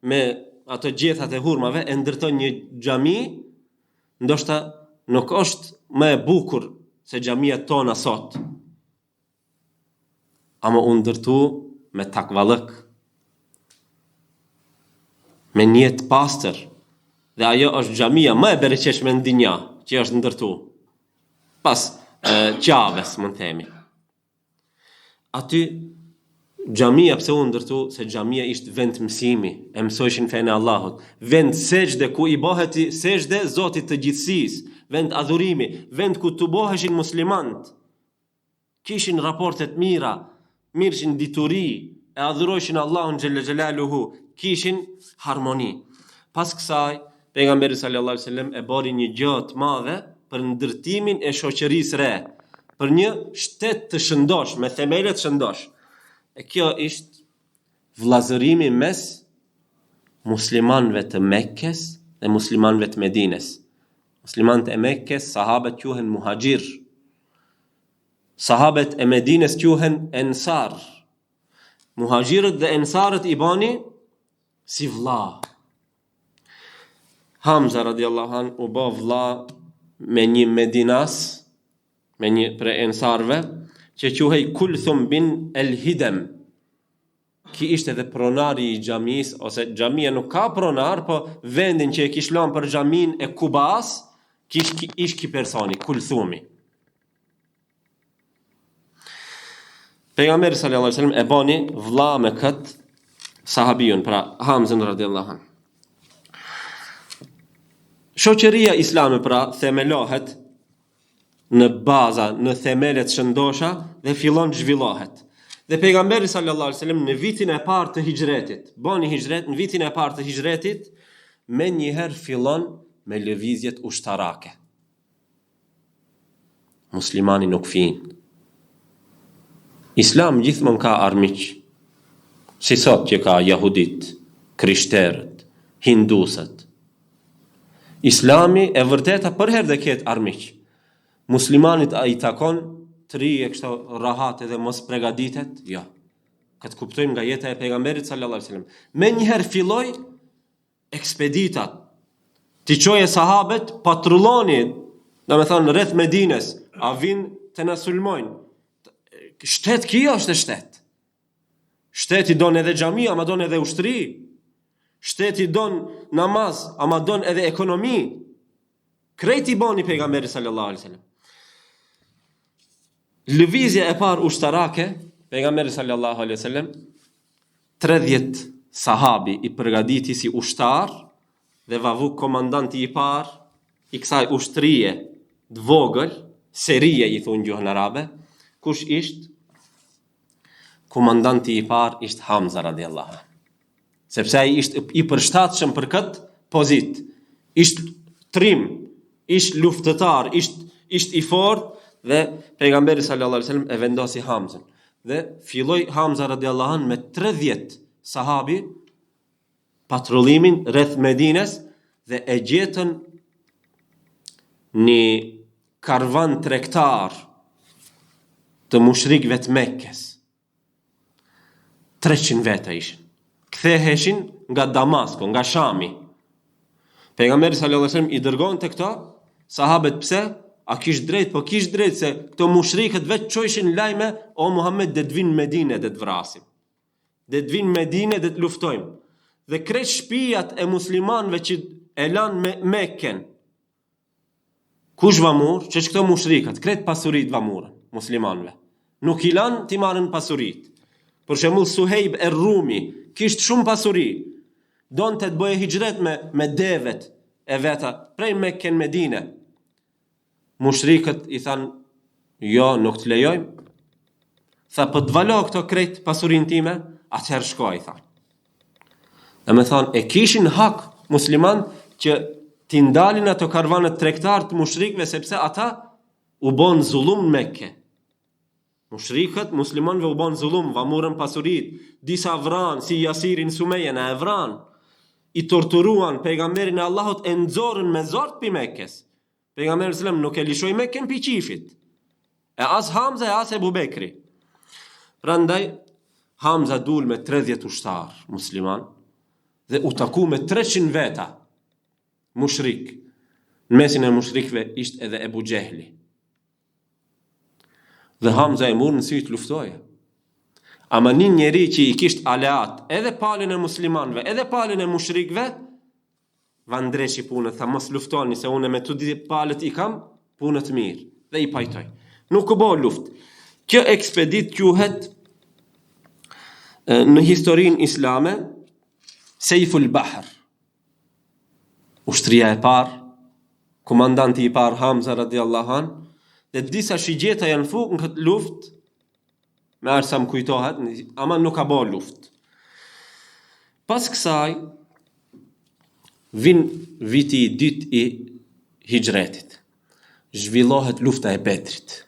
me ato gjethat e hurmave, e ndërton një xhami, ndoshta nuk është më e bukur se xhamia tona sot. Ama u ndërtu me takvallëk, me niyet pastër, dhe ajo është xhamia më e bereqeshme në dinja që është ndërtu. Pas qaves, mund themi. Aty xhamia pse u ndërtu, se xhamia ishte vend mësimi, e mësojshin fenë e Allahut, vend sejdë ku i bëhet sejdë Zotit të gjithësisë, vend adhurimi, vend ku të bëheshin muslimanët, kishin raportet mira, mirëshin dituri, e adhurojshin Allahun xhelle xhelaluhu, kishin harmoni. Pas kësaj, pejgamberi sallallahu alaihi wasallam e bori një gjë të madhe për ndërtimin e shoqërisë re, për një shtet të shëndosh, me themele të shëndosh. E kjo ishte vllazërimi mes muslimanëve të Mekkes dhe muslimanëve të Medines. Muslimanët e Mekkes, sahabët quhen muhajir. Sahabët e Medines quhen ensar. Muhajirët dhe ensarët i bani si vlla. Hamza radiallahu an u bë vlla me një medinas, me një prej ensarve, që quhej Kulthum bin el-Hidem. Ki ishte edhe pronari i xhamis, ose xhamia nuk ka pronar, po vendin që e kish lënë për xhamin e Kubas, ish ki personi, Kulthumi. Pejgamberi sallallahu alaihi wasallam e bani vlla me kët sahabijun, pra Hamzën radiallahu an. Shoqëria islame pra themelohet në baza, në themelet shëndosha dhe fillon të zhvillohet. Dhe pejgamberi sallallahu alaihi wasallam në vitin e parë të hijretit, bani hijret në vitin e parë të hijretit, me njëherë fillon me lëvizjet ushtarake. Muslimani nuk finë. Islam gjithmonë ka armiq, si sot që ka jahudit, krishterët, hindusët. Islami e vërteta për herë dhe ketë armiq. Muslimanit a i takon të rije kështu rahat edhe mos pregaditet? Jo. Këtë kuptojmë nga jeta e pejgamberit sallallahu alaihi wasallam. Me njëherë filloi ekspeditat. Ti çoje sahabët patrulloni, domethënë rreth Medines, a vinë të na sulmojnë. Shtet kjo është shtet. Shteti don edhe xhamia, ama don edhe ushtri. Shteti don namaz, ama don edhe ekonomi. Krejt i bani pejgamberi sallallahu alaihi wasallam. Lëvizja e parë ushtarake, pejgamberi sallallahu alaihi wasallam 30 sahabi i përgatiti si ushtar dhe vavu komandanti i parë i kësaj ushtrie të vogël, serie i thonë gjuhën arabe. Kush ishte? Komandanti i parë ishte Hamza radiallahu anhu. Sepse ai ishte i përshtatshëm për këtë pozit. Ishte trim, ishte luftëtar, ishte i fortë dhe pejgamberi sallallahu alaihi wasallam e vendosi Hamzën. Dhe filloi Hamza radiallahu anhu me 30 sahabi patrullimin rreth Medines dhe e gjetën një karvan tregtar të mushrikëve të Mekkes. 300 veta ishin. Ktheheshin nga Damasko, nga Shami. Pejgamberi sallallahu alaihi wasallam i dërgon te këto sahabët, pse? A kish drejt? Po kish drejt, se këto mushrikët vetë çojshin lajme, o Muhammed, dhe të vinë në Medinë dhe të vrasim. Dhe të vinë në Medinë dhe të luftojmë. Dhe krejt shtëpiat e muslimanëve që e lanë me Mekken. Kush vamur? Që këto mushrikët, krejt pasurit vamurën muslimanëve. Nuk i lanë t'i marrën pasurit. Për shembull Suhejb e Rumi kishte shumë pasuri. Donte të bëje hijret me devet e veta prej Mekken Medine. Mushrikët i thanë, jo, nuk të lejojmë. Tha, po të valo këto krejt pasurin time, atëherë shko, i thanë. Dhe me thanë, e kishin hak musliman që t'i ndalin ato karvanet tregtar të mushrikëve, sepse ata u bon zullum në Mekke. Mushrikët, muslimanëve u bon zullum, vamurën pasurit, disa vran, si Jasirin Sumejen, e vran, i torturuan, pejgamberin e Allahut e nxorën me zort pi Mekkes. Pejgamberi sallam nuk e lishoi Mekken pi qifit. E as Hamza e as Ebu Bekri. Prandaj Hamza dul me 30 ushtar musliman dhe u taku me 300 veta mushrik. Në mesin e mushrikve ishte edhe Ebu Gjehli. Dhe Hamza e murë në sy të luftoje. Ama një njeri që i kisht aleat edhe palën e muslimanve, edhe palën e mushrikve, vandreshi punët, tha mos luftoni se une me të di palët i kam punët mirë. Dhe i pajtoj. Nuk u bo luft. Kjo ekspedit quhet në historinë islame Sejful Bahr. Ushtria e parë, komandanti i parë Hamza radiallahu an, dhe disa shigjeta janë fuk në këtë luft, me arsa më kujtohet, ama nuk ka bo luft. Pas kësaj, vin viti i dytë i hijretit. Zhvillohet lufta e Bedrit.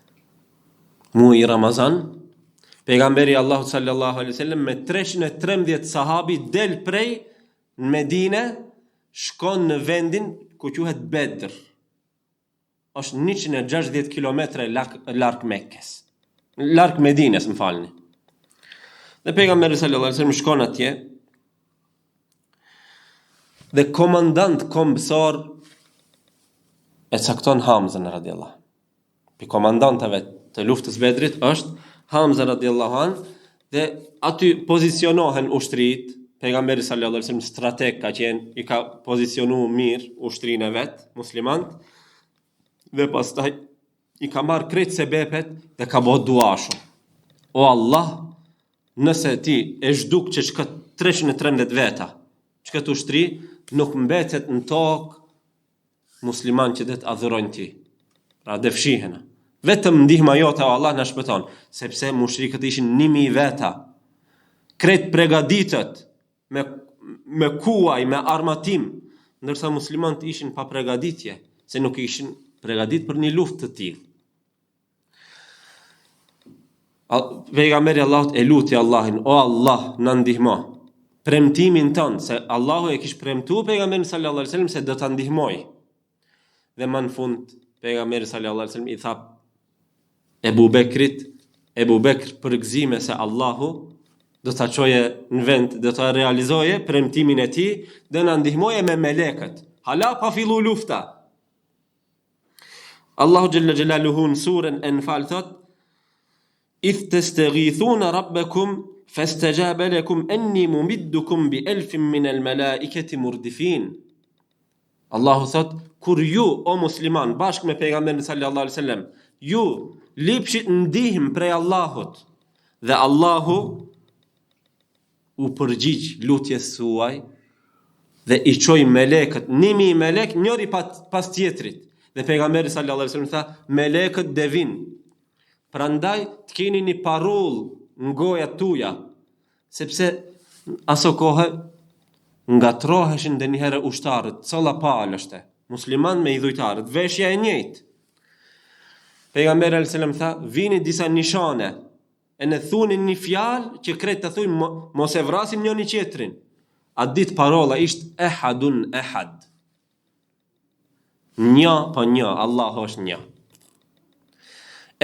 Muaj i Ramazan, pejgamberi Allahu sallallahu alaihi wasallam me 313 sahabi del prej në Medine, shkon në vendin ku quhet Bedr. Është 160 kilometra larg Mekkes. Larg Medines, më falni. Dhe pejgamberi sallallahu alaihi wasallam shkon atje. Dhe komandant kombësor e cakton Hamza radiallahu. Pi komandantave të luftës Bedrit është Hamza radiallahu an, dhe aty pozicionohen ushtrit. Pejgamberi sallallahu alaihi wasallam strateg ka qenë, i ka pozicionu mirë ushtrinë e vet, muslimant, dhe pastaj i ka marrë krejt sebepet dhe ka bëu dua shumë. O Allah, nëse ti e zhduk që çka 313 veta, çka ushtri nuk mbetet në tokë musliman që det adhurojnë ti. Pra dhe fshihena. Vetëm ndihma jote o Allah na shpëton, sepse mushrikët ishin 1000 veta. Krejt pregaditët me kuaj, me armatim, ndërsa muslimanët ishin pa pregaditje, se nuk ishin pregadit për një luftë të tillë. Pejgamberi Allahut e luti Allahin, o Allah, na ndihmo. Premtimin ton, se Allahu e kish premtuar pejgamberin sallallahu alaihi wasallam se do ta ndihmoj. Dhe më në fund pejgamberi sallallahu alaihi wasallam i tha Ebu Bekr përgëzime se Allahu do ta çoje në vend, do ta realizoje premtimin e tij dhe na ndihmoje me melekët. Hala pa fillu lufta. Allahu Jalla Jalaluhu në surën Anfal thot: "Idh tastaghithuna rabbakum fastajaba lakum anni mumiddukum bi 1000 min al-malaikati murdifin." Allahu thot, kur ju o musliman bashkë me pejgamberin sallallahu alaihi wasallam, ju lipshit ndihmë prej Allahut, dhe Allahu u përgjigj lutjes suaj dhe i çoi melekët, 1000 melek njëri pas tjetrit. Dhe pejgamberi sallallahu alaihi wasallam tha, melekët devin. Prandaj të keni një parull në goja tuja, sepse aso kohë ngatroheshin dhe njëherë ushtarët, calla palështe, musliman me idhujtarët, veshja e njëjtë. Pejgamberi sallallahu alaihi wasallam tha, vini disa nishane, e në thunin një fjalë që kretë të thunin mos e vrasim njëri tjetrin. Atë ditë parola ishte ehadun ehad. Një po një, Allahu është një.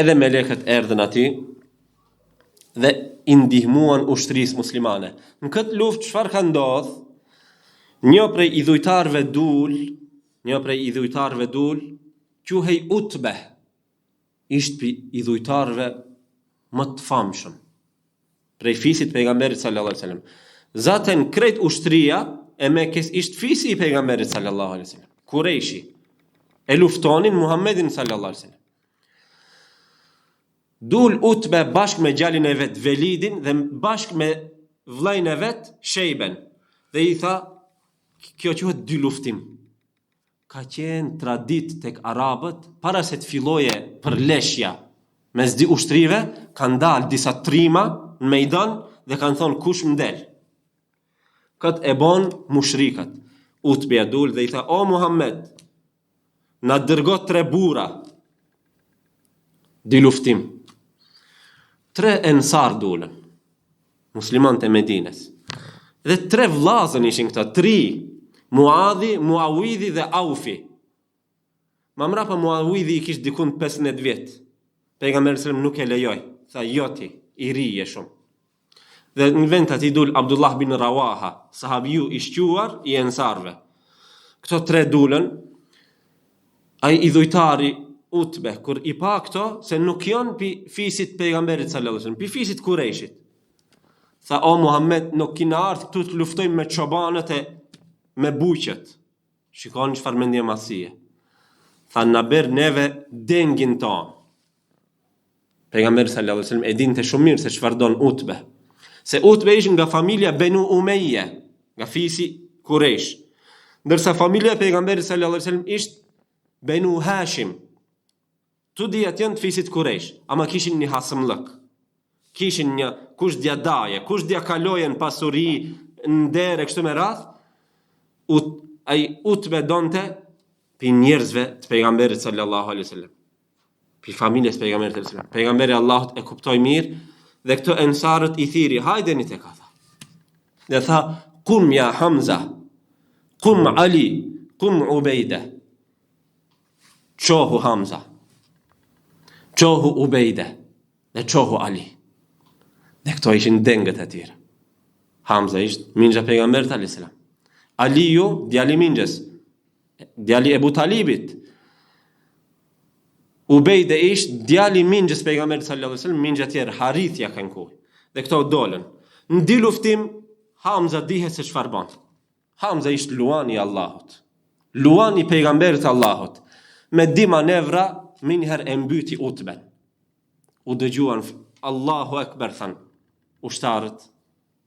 Edhe melekët erdhën aty dhe i ndihmuan ushtrisë muslimane. Në këtë luftë çfarë ka ndodhur? Një prej idhujtarëve dul, quhej Utbe, ishte idhujtarëve më të famshëm prej fisit pejgamberit sallallahu alaihi wasallam. Zaten krejt ushtria e Mekës ishte fisi i pejgamberit sallallahu alaihi wasallam. Kurejshi e luftonin Muhammedin sallallahu alaihi wasallam. Dul Utbe bashkë me gjalin e vet Velidin dhe bashkë me vllajën e vet Shejben. Dhe i tha, kjo quhet dy luftim. Ka qenë tradit tek arabët, para se të filloje përleshja mes dy ushtrive, kanë dalë disa trima në mejdan dhe kanë thonë kush më del. Këtë e bon mushrikët. Utbeja dul dhe i tha, o Muhammed, na dërgo 3 bura. Dy luftim. 3 ensar dulën, muslimant e Medines. Dhe 3 vllazën ishin këta, 3, Muadhi, Muawidhi dhe Aufi. Ma mrapa Muawidhi i kish dikun 15 vjet. Pejgamberi sallallahu nuk e lejoj. Tha, joti, i ri je shumë. Dhe në vend të ati dul Abdullah bin Rawaha, sahabiu i shquar i ensarve. Këto 3 dulën, ai i dhujtari Utbe, kur i pa këto, se nuk janë pi fisit pejgamberit sallallahu alaihi wasallam, pi fisit Kurejshit. Tha, o Muhammed, nuk kina ardhë këtu të luftojmë me çobanët e me buqet. Shikoni çfarë mendje madhësie. Tha, na ber neve dengin tonë. Pejgamberi sallallahu alaihi wasallam e dinte shumë mirë se çfarë don Utbe. Se Utbe ishte nga familja Benu Umayya, nga fisi Kurejsh. Ndërsa familja e pejgamberit sallallahu alaihi wasallam ishte Benu Hashim. Tu dijat janë të fisit Kurejsh, ama kishin një hasëmllëk. Kishin një kush dia daje, kush dia kalojen pasuri, ndere kështu me radh. Ai Utbe donte pi njerëzve të pejgamberit sallallahu alaihi wasallam. Pi familjes pejgamberit sallallahu alaihi wasallam. Pejgamberi Allahut e kuptoi mirë dhe këto ensarët i thiri, hajdeni tek ata. Dhe tha, kum ja Hamza, kum Ali, kum Ubejde. Qohu Hamza, qohu Ubejde dhe qohu Ali. Dhe këto ishin dengët e tjera. Hamza ishte mingja pejgamberit alayhis salam. Aliu djali mingjes, djali Ebu Talibit. Ubejde ishte djali mingjes pejgamberit sallallahu alaihi wasallam, mingja tjerë Harithja kanë kuj. Dhe këto dolën. Në di luftim Hamza dihet se çfarë bën. Hamza ishte luani i Allahut. Luani i pejgamberit Allahut. Me di manevra minher e mbyti Utben. U dëgjuan Allahu Ekber than ushtarët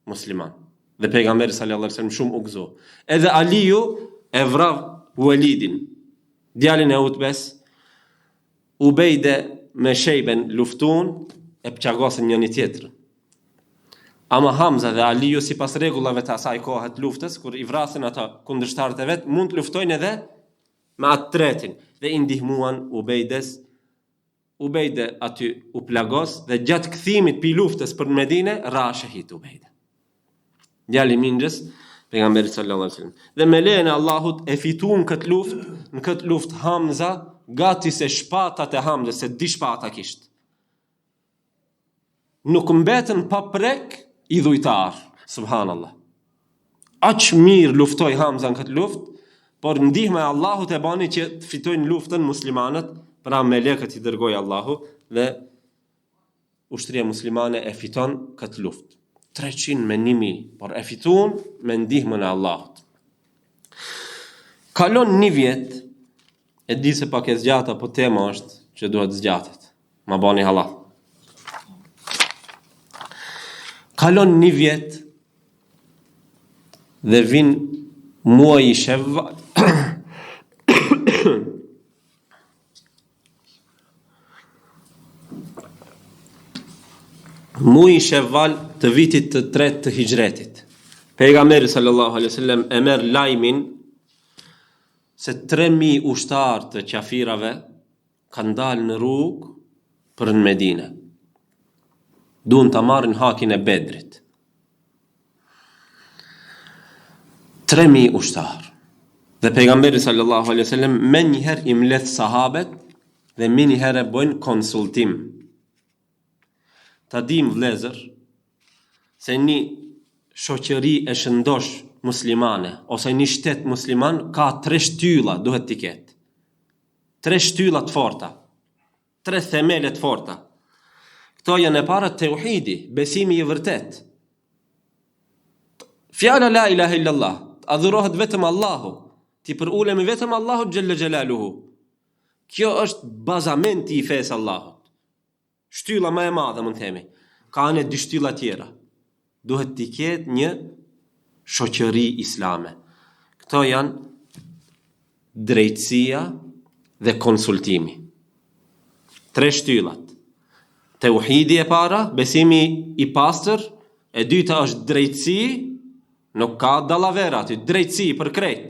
musliman. Dhe pejgamberi sallallahu alaihi wasallam shumë u gëzo. Edhe Aliu e vrau Walidin, djalin e Utbes. Ubejde me Shejben luftun e pçagosin njëri tjetrin. Ama Hamza dhe Aliu sipas rregullave të asaj kohe të luftës, kur i vrasin ata kundërshtarët e vet, mund të luftojnë edhe me atë tretin dhe i ndihmuan Ubejdes. Ubejde aty u plagos dhe gjatë kthimit pi luftës për Medinë ra shahid Ubejde. Djali mingjës pejgamberit sallallahu alaihi wasallam. Dhe me lejen e Allahut e fituan këtë luftë, në këtë luftë Hamza gati se shpatat e Hamzës, se di shpata kishte. Nuk mbetën pa prek i dhujtar, subhanallah. Aq mirë luftoi Hamza në këtë luftë, por ndihma e Allahut e bani që të fitojnë luftën muslimanët, pra melekët i dërgoi Allahu dhe ushtria muslimane e fiton këtë luftë. 300 me 1000, por e fituan me ndihmën e Allahut. Kalon një vjet, e di se pak e zgjata, po tema është që duhet zgjatet. Ma bani halal. Kalon një vjet dhe vin muaji Shevval. Muaji Shevval të vitit të 3 të hijretit. Pejgamberi sallallahu alaihi wasallam e merr lajmin se 3000 ushtar të qafirave kanë dalë në rrugë për në Medinë. Duan të marrin hakin e Bedrit. 3000 ushtar. Dhe pejgamberi sallallahu alaihi wasallam më njëherë i mbledh sahabët dhe më njëherë bojnë konsultim. Ta dim vlezër se një shoqëri e shëndosh muslimane ose një shtet musliman ka 3 shtylla duhet t'i ketë. 3 shtylla të forta, 3 themele të forta. Këto janë e para tauhidi, besimi i vërtet. Fjala la ilaha illallah, adhurohet vetëm Allahu, ti për ulemi vetëm Allahu xhalla xhelaluhu. Kjo është bazamenti i fesë Allahut. Shtylla më e madhe mund të themi. Ka ne 2 shtylla tjera. Duhet t'i ketë një shoqëri islame. Këto janë drejtësia dhe konsultimi. 3 shtyllat. Tauhidi e para, besimi i pastër, e dyta është drejtësi, nuk ka dallavera aty, drejtësi për krejt.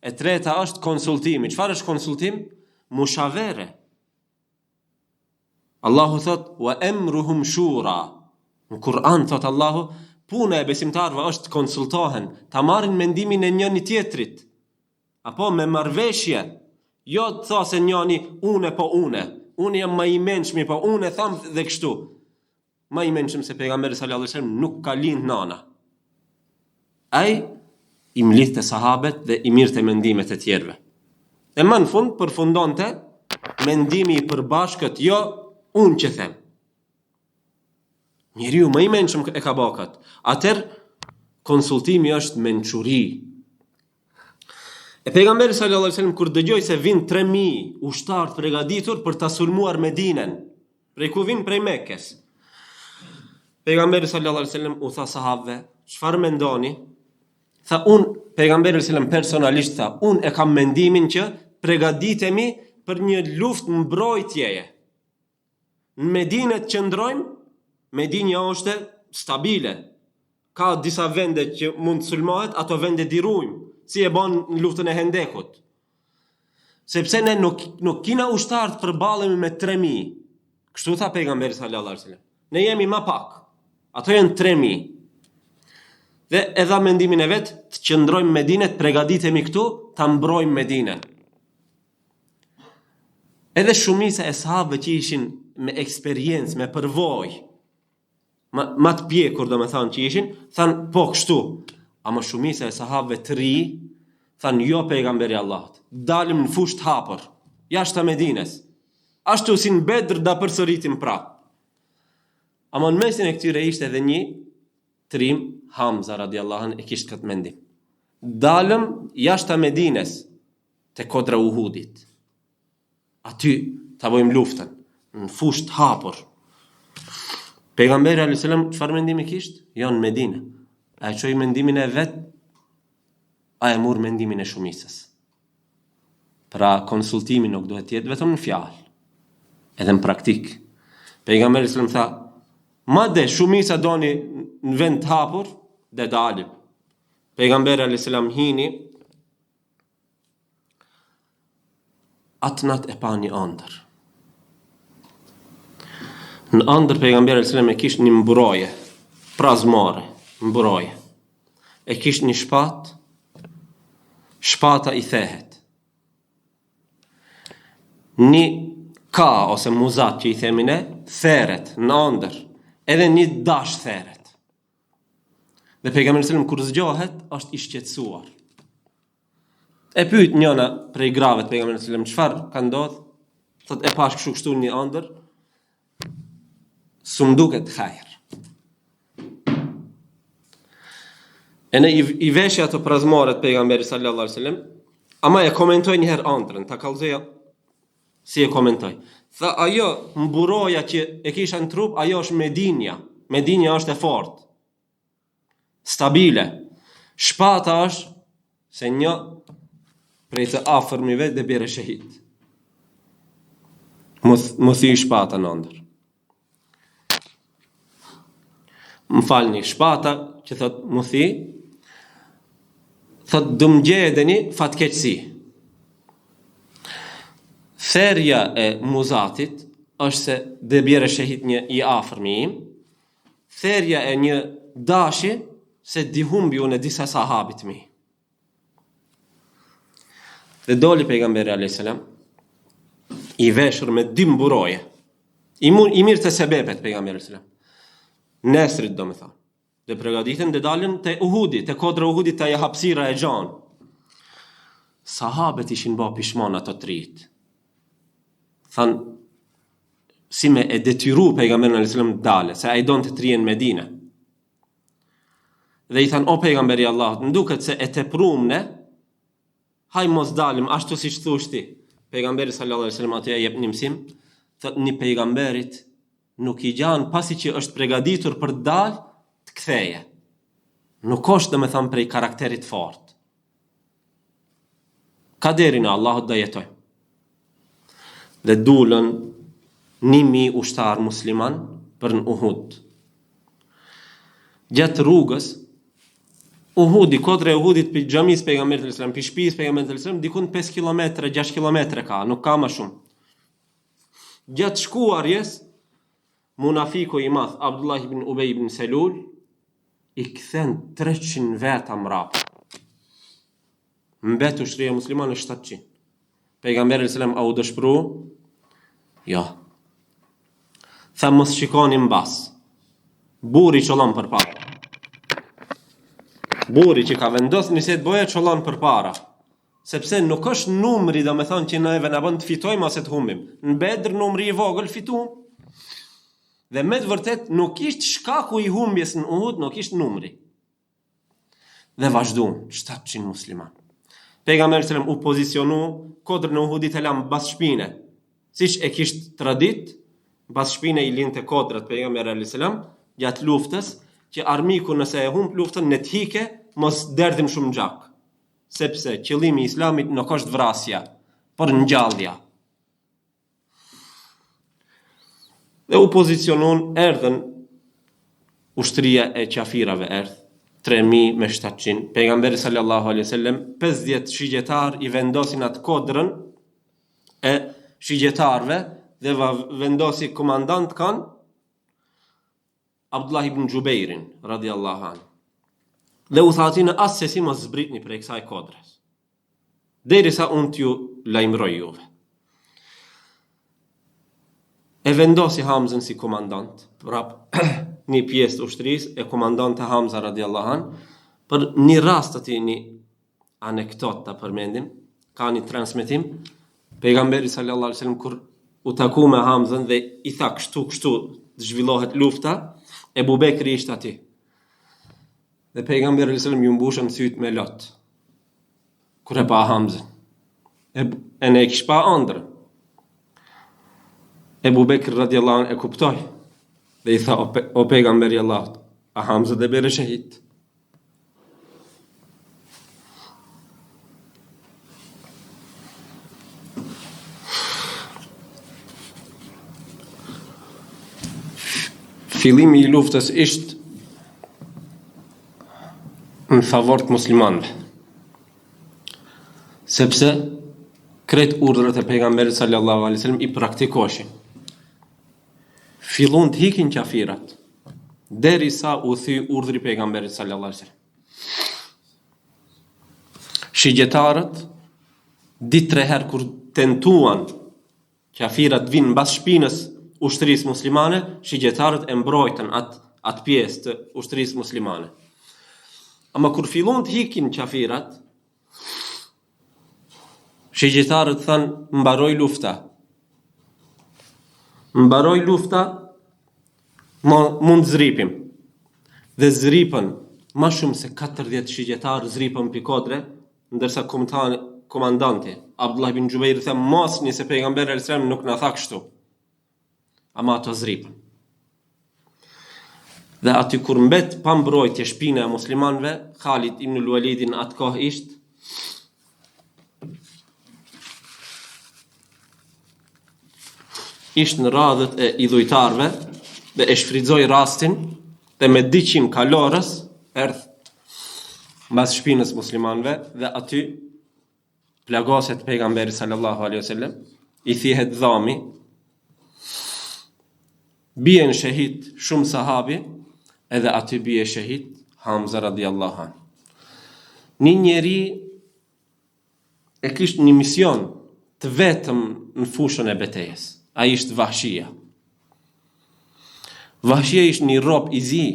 E treta është konsultimi. Çfarë është konsultim? Mushavere. Allahu thot, wa emruhum shura. Në Kur'an thot Allahu, puna e besimtarëve është të konsultohen, ta marrin mendimin e njëri tjetrit. Apo me marrveshje, jo të thosë njëri unë po unë jam më i mençmi, po unë tham dhe kështu. më i mençëm se pejgamberi sallallahu alaihi wasallam nuk ka lind nana. Ai i mlidhte sahabet dhe i mirte mendimet e tjerëve. E më në fund përfundonte mendimi i përbashkët, jo unë që them. Njeriu më i mençëm e ka bakat. Atëherë konsultimi është mençuri. E pejgamberi sallallahu alaihi wasallam kur dëgjoi se vin 3000 ushtar të përgatitur për ta sulmuar Medinën, prej ku vin prej Mekës. Pejgamberi sallallahu alaihi wasallam u tha sahabëve, çfarë mendoni? Tha pejgamberi sallallahu alaihi wasallam personalisht tha, unë e kam mendimin që përgatitemi për një luftë mbrojtjeje. Në Medinë të qëndrojmë, Medinja është stabile. Ka disa vende që mund të sulmohet, ato vende dirujmë, si e bën në luftën e Hendekut. Sepse ne nuk kina ushtar të përballemi me 3000. Kështu tha pejgamberi sallallahu alaihi wasallam. Ne jemi më pak. Ato janë 3000. Dhe e dha mendimin e vet, të qëndrojmë në Medinë, të përgatitemi këtu, ta mbrojmë Medinën. Edhe shumica e sahabëve që ishin me eksperiencë, me përvojë, ma të pjekur do me thanë që ishin, thanë po kështu. Ama shumica e sahabëve të ri, thanë jo pejgamberi Allahut, dalim në fusht hapër, jashtë Medinës. Ashtu si në Bedr da përsëritim prapë. Ama në mesin e këtyre ishte edhe një trim, Hamza radiallahu anhu e kishte këtë mendim. Dalëm jashtë Medinës, te kodra Uhudit. Aty ta bëjmë luftën, në fusht hapër. Pejgamberi alayhis salam çfarë mendimi kishte? Jo në Medinë. Ai çoi mendimin e vet, ai mor mendimin e shumicës. Pra konsultimi nuk duhet të jetë vetëm në fjalë, edhe në praktik. Pejgamberi alayhis salam tha, madje shumica doni në vend të hapur, dhe dalim. Pejgamberi alayhis salam hini, atnat e pa një ëndër. Në ëndër pejgamberi alayhis salam e kishte një mburoje, prazmare, mburoje. E kishte një shpatë, shpata i thehet. Një ka ose muzat që i themi ne, theret në ëndër, edhe një dash theret. Dhe pejgamberi alayhis salam kur zgjohet, është i shqetësuar. E pyet njëna prej grave të pejgamberit sallallahu alajhi wasallam, çfarë ka ndodhur? Thotë e pash kështu një ëndër, s'm duket hajër. E ne i veshja të prazmarët pejgamberi sallallahu alajhi wasallam, ama e komentoj një herë ëndrën, ta kallëzoja si e komentoj. Tha ajo mburoja që e kisha në trup, ajo është Medinja. Medinja është e fortë, stabile. Shpata është se një prej të afërmive dhe bjerë shahid. Mos i shpata në ndër. Më falni, shpata që thot muthi, thot dëmgjedeni fatkeqësi. Therja e muzatit është se dhe bjerë shahid një i afërmi im, therja e një dashi se dihumbi unë e disa sahabit mi. Dhe doli pejgamberi alayhis salam i veshur me dy mburoje. I mirë të sebepet pejgamberi alayhis salam. Nesrit do me tha. Dhe përgatiten dhe dalën te Uhudi, te kodra Uhudit, te hapësira e gjan. Sahabët ishin bë pishmon ato trit. Than si me e detyru pejgamberin alayhis salam dalë, se ai donte të rrihen në Medinë. Dhe i than o pejgamberi Allahut, nduket se e teprumne, haj mos dalim ashtu si thushti. Pejgamberi sallallahu alajhi wasallam atë jep një mësim, thotë një pejgamberit nuk i gjan pasi që është përgatitur për të dalë të ktheje. Nuk është domethënë prej karakterit fort. Kaderin e Allahut do jetoj. Dhe dulën 1000 ushtar musliman për në Uhud. Gjatë rrugës Uhudi, kodra e Uhudit për xhamis pejgamberit sallallahu alajhi wasallam, për shtëpisë pejgamberit sallallahu alajhi wasallam, dikun 5 kilometra, 6 kilometra ka, nuk ka më shumë. Gjatë shkuarjes, munafiku i madh Abdullah ibn Ubay ibn Salul i kthen 300 veta mrapa. Mbetu shtria muslimane 700. Pejgamberi sallallahu alajhi wasallam au dëshpëru? Jo. Tha mos shikoni mbas. Burri qollon përpara. Burri që ka vendosur niset boja qollon përpara. Sepse nuk është numri, do me thonë që neve na bën të fitojmë ose të humbim. Në Bedr numri i vogël fituam. Dhe me të vërtet nuk ishte shkaku i humbjes në Uhud, nuk ishte numri. Dhe vazhduan 700 musliman. Pejgamberi sallam u pozicionu kodrën e Uhudit e lam bas shpine. Siç e kishte tradit, bas shpine i linte kodrat pejgamberi sallam gjatë luftës, që armiku nëse e humb luftën në të hike, mos derdhim shumë gjak. Sepse qëllimi i Islamit nuk është vrasja, por ngjallja. Dhe u pozicionon, erdhen ushtria e qafirave erdh, 3000 me 700. Pejgamberi sallallahu alaihi wasallam 50 shigjetar i vendosin atë kodrën e shigjetarve dhe vendosi komandant kanë Abdullah ibn Gjubejrin, radiallahu anhu. Dhe u thatinë asë se si mos zbritni prej kësaj kodrës. Derisa unë t'ju lajmëroj juve. E vendosi Hamzën si komandant, prap një pjesë të ushtrisë e komandante Hamza radiallahu anhu, për një rast të një anekdot të përmendim, ka një transmetim, pejgamberi sallallahu alaihi wasallam kur u taku me Hamzën dhe i tha kështu të zhvillohet lufta, Ebu Bekri ishte aty. Dhe pejgamberi sallallahu alaihi wasallam ju mbushën syt me lot. Kur e pa Hamzën. E ne kish pa ëndër. Ebu Bekri radiallahu anhu e kuptoi. Dhe i tha o pejgamberi Allahut, a Hamza dhe bere shahid. Fillimi i luftës ishte në favor të muslimanëve. Sepse krejt urdhrat e pejgamberit sallallahu alaihi wasallam i praktikoshin. Fillon të hikin qafirat, derisa u thy urdhri i pejgamberit sallallahu alaihi wasallam. Shigjetarët ditë 3 herë kur tentuan qafirat vinë mbas shpinës ushtrisë muslimane, shigjetarët e mbrojtën atë pjesë të ushtrisë muslimane. Ama kur fillon të hikin qafirat, shigjetarët thanë mbaroj lufta. Mbaroj lufta, mund zripim. Dhe zripën ma shumë se 40 shigjetarë zripën për kodre, ndërsa komandanti Abdullah ibn Gjubejri tha mos një se pejgamberi sallallahu alaihi wasallam nuk na tha kështu. Ama ato zripën. Dhe aty kur mbet pa mbrojtje shpina e muslimanëve, Khalid ibn Walidin atë kohë ishte në radhët e idhujtarëve dhe e shfrytëzoi rastin dhe me 200 kalorës erdh mbas shpinës muslimanëve dhe aty plagoset pejgamberi sallallahu alaihi wasallam, i thihet dhami, bien shahid shumë sahabi, edhe aty bie shahid Hamza radiallahu anhu. Një njeri e kishte një mision të vetëm në fushën e betejës. Ai ishte Vahshia. Vahshia ishte një rob i zi.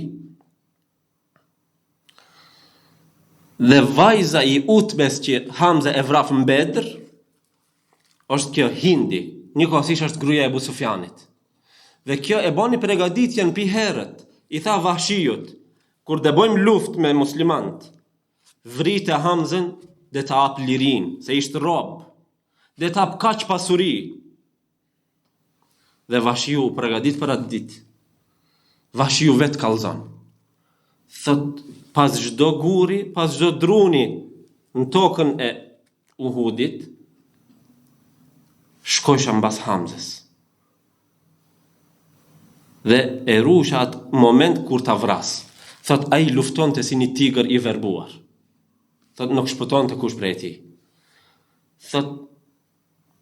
Dhe vajza i Utbes që Hamza e vraf në Bedr, është kjo Hindi, njëkohësisht është gruaja e Abu Sufjanit. Dhe kjo e bani përgatitjen pi herët. I tha Vahshijut, kur dhe bojmë luft me muslimant, vrite Hamzën dhe ta hap lirin, se ishte rob, dhe ta hap kaq pasuri. Dhe Vahshiju u përgatit për atë ditë. Vahshiju vetë kallzon. Thot, pas çdo guri, pas çdo druni në tokën e Uhudit, shkojsha mbas Hamzës. Dhe e rusha atë moment kur ta vras. Thot, ai luftonte si një tigër i verbuar. Thot, nuk shpëtonte kush prej tij. Thot,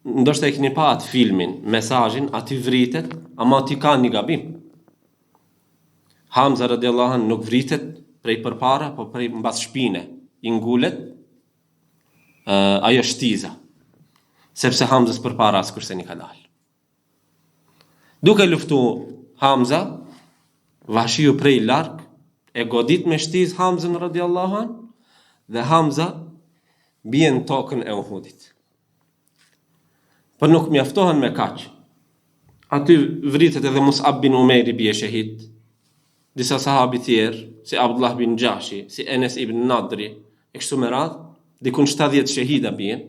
ndoshta e keni pa atë filmin, mesazhin, aty vritet, ama aty ka një gabim. Hamza radiallahu anhu nuk vritet prej përpara, po prej mbas shpine. I ngulet ajo shtiza. Sepse Hamzës përpara askurse një ka dalë. Duke luftu Hamza, Vahshiu prej larg e godit me shtiz Hamzën radiallahu an, dhe Hamza bie në tokën e Uhudit. Por nuk mjaftohen me kaq. Aty vritet edhe Mus'ab bin Umejri bie shahid. Disa sahabi tjerë, si Abdullah bin Gjashi, si Enes ibn Nadri, e kështu me radhë, dikun 70 shahida bien.